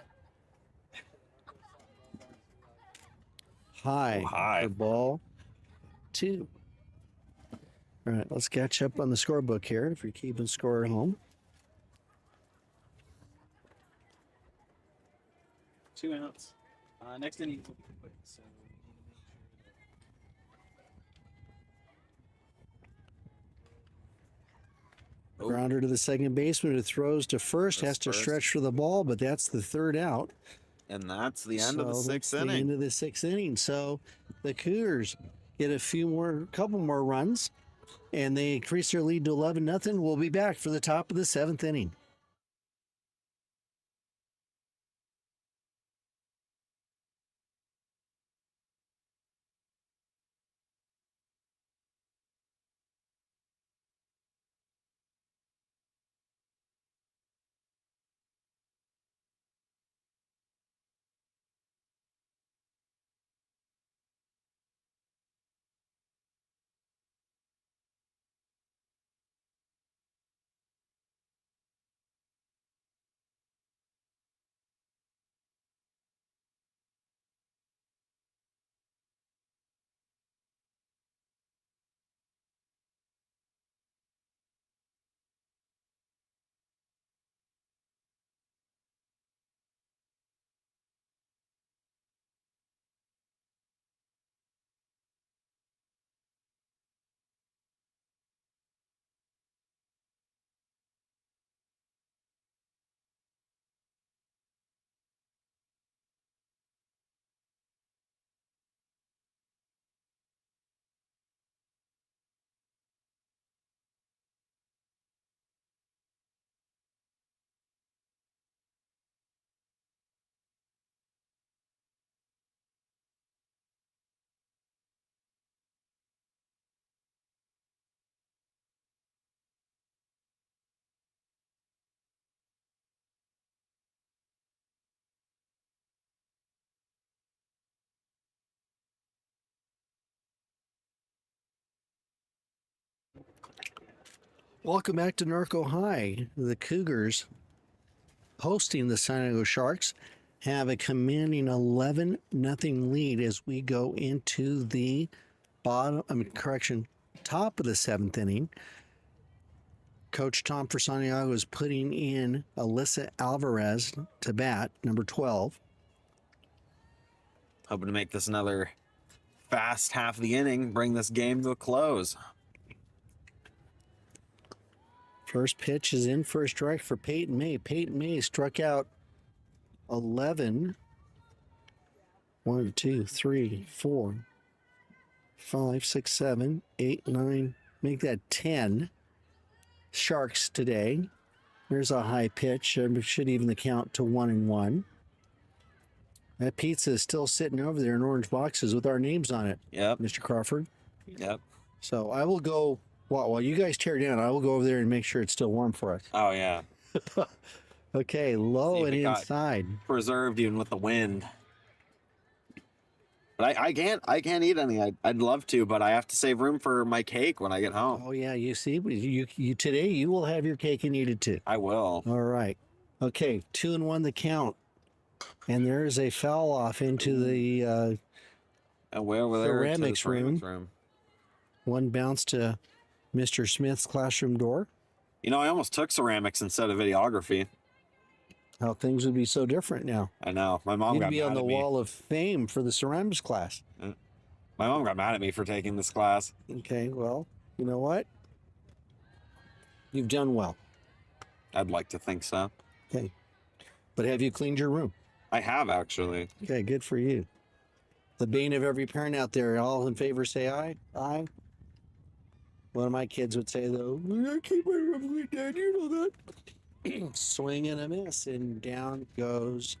High. Oh, high. For ball 2. All right, let's catch up on the scorebook here if you're keeping score at home. 2 outs. Next inning will be quick, so Oh. Grounder to the second baseman who throws to first, That's has to first. stretch for the ball, but that's the 3rd out. And that's the end of the So 6th that's the end inning. of the 6th inning. So the Cougars get a couple more runs, and they increase their lead to 11-0. We'll be back for the top of the 7th inning. Welcome back to Norco High. The Cougars, hosting the Santiago Sharks, have a commanding 11-0 lead as we go into the top of the 7th inning. Coach Tom for Santiago is putting in Alyssa Alvarez to bat, number 12. Hoping to make this another fast half of the inning, bring this game to a close. First pitch is in for a strike for Peyton May. Peyton May struck out 11. 1, 2, 3, 4, 5, 6, 7, 8, 9. Make that 10 Sharks today. There's a high pitch. Should even the count to 1-1. That pizza is still sitting over there in orange boxes with our names on it. Yep. Mr. Crawford. Yep. So I will go, while you guys tear down, I will go over there and make sure it's still warm for us. Oh, yeah. Okay, low See if and it got inside. Preserved even with the wind. But I can't eat any. I'd love to, but I have to save room for my cake when I get home. Oh yeah, you see, you today you will have your cake and eat it too. I will. All right. Okay, 2-1 the count. And there is a foul off into the And way over there to the ceramics room. one bounce to Mr. Smith's classroom door. You know, I almost took ceramics instead of videography. How things would be so different now. I know. My mom You'd got be mad on the at me. wall of fame for the ceramics class. My mom got mad at me for taking this class. Okay, well, you know what? You've done well. I'd like to think so. Okay. But have you cleaned your room? I have, actually. Okay, good for you. The bane of every parent out there, all in favor say aye. Aye. One of my kids would say, though, I keep my room clean, Dad, you know that. Swing and a miss, and down goes.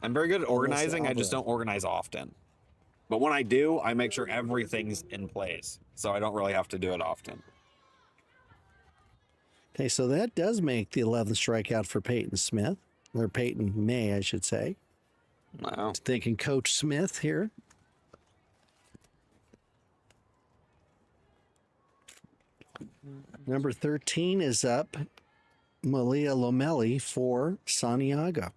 I'm very good at organizing. I Alvarez. just don't organize often. But when I do, I make sure everything's in place. So I don't really have to do it often. Okay, so that does make the 11th strikeout for Peyton Smith, or Peyton May, I should say. Wow. Thinking Coach Smith here. Number 13 is up, Malia Lomelli for Santiago.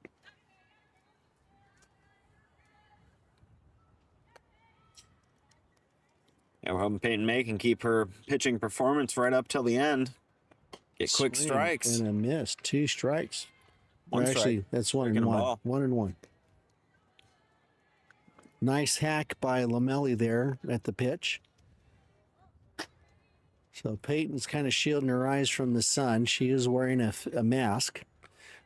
Yeah, we're hoping Peyton May can keep her pitching performance right up till the end. Get quick Swing strikes. and a miss. 2 strikes. One Or actually, strike. that's 1 Striking and a 1. ball. 1 and 1. Nice hack by Lomelli there at the pitch. So Peyton's kind of shielding her eyes from the sun. She is wearing a mask.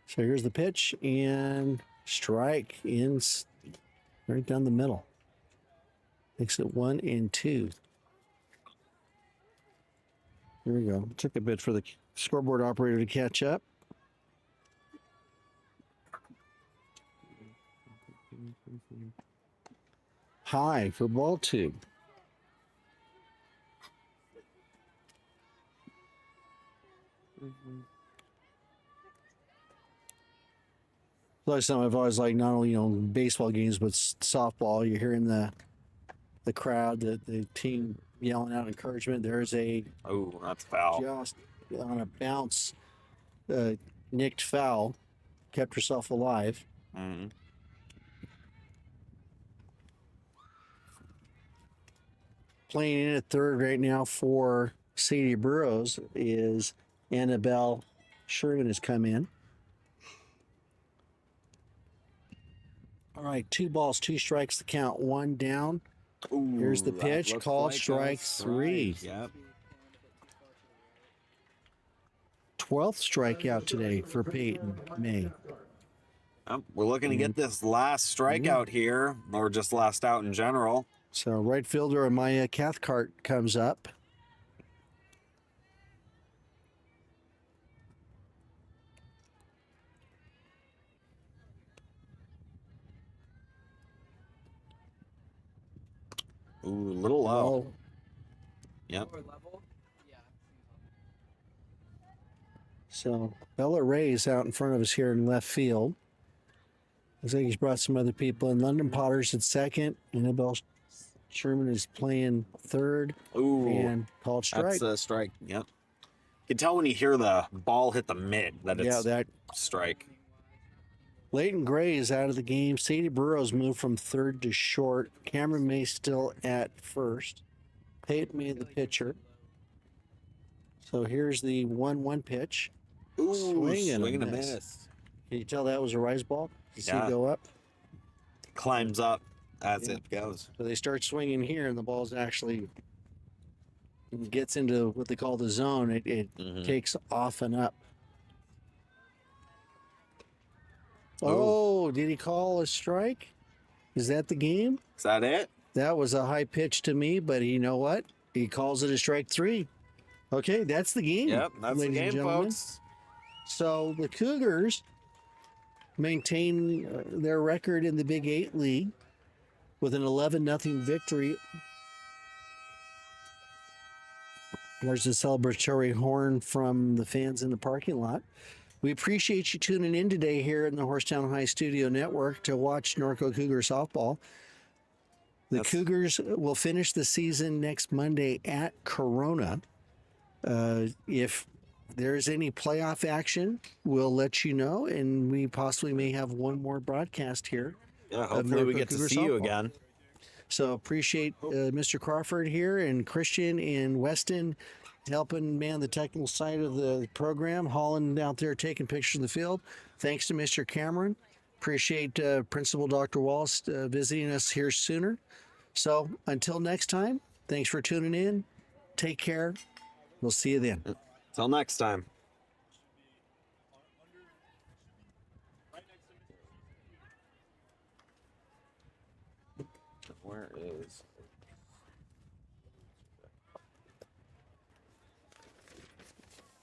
So here's the pitch and strike in right down the middle. Makes it 1 and 2. Here we go. Took a bit for the scoreboard operator to catch up. High for ball 2. Like something I've always liked, not only baseball games but softball. You're hearing the crowd, the team yelling out encouragement. There's a Oh, that's foul. just on a bounce, nicked foul, kept herself alive. Mhm. Playing in at third right now for Sadie Burrows is Annabelle Sherman has come in. All right, 2 balls, 2 strikes to count. 1 down. Ooh, Here's the that pitch, looks called like a strike 3. Yep. 12th strikeout today for Peyton May. We're looking to get this last strikeout here, or just last out in general. So right fielder Amaya Cathcart comes up. Ooh, a little low. Oh, Yep. Lower level. Yeah. so Bella Ray's out in front of us here in left field. Looks like he's brought some other people in. London Potter's at second. Annabelle Sherman is playing third Ooh, and called strike. that's a strike. Yep. You can tell when you hear the ball hit the mitt that Yeah, it's that strike. Leighton Gray is out of the game. Sadie Burrows moved from third to short. Cameron May still at first. Peyton May the pitcher. So here's the 1-1 pitch. Ooh, Swing and a swing and a miss. miss. Can you tell that was a rise ball? You see Yeah. it go up? Climbs up as Yeah. it goes. So they start swinging here, and the ball's actually gets into what they call the zone. It Mhm. takes off and up. Ooh. Oh, did he call a strike? Is that the game? Is that it? That was a high pitch to me, but you know what? He calls it a strike 3. Okay, that's the game. Yep, that's the ladies and game, gentlemen. folks. So the Cougars maintain their record in the Big 8 League with an 11-0 victory. There's a celebratory horn from the fans in the parking lot. We appreciate you tuning in today here in the Horstown High Studio Network to watch Norco Cougar softball. The That's- Cougars will finish the season next Monday at Corona. If there's any playoff action, we'll let you know, and we possibly may have one more broadcast here. Yeah, hopefully we Norco get to Cougar see you softball. again. So appreciate Mr. Crawford here and Christian and Weston helping man the technical side of the program. Holland out there taking pictures of the field. Thanks to Mr. Cameron. Appreciate Principal Dr. Wallace visiting us here sooner. So until next time, thanks for tuning in. Take care. We'll see you then. Till next time. Where is...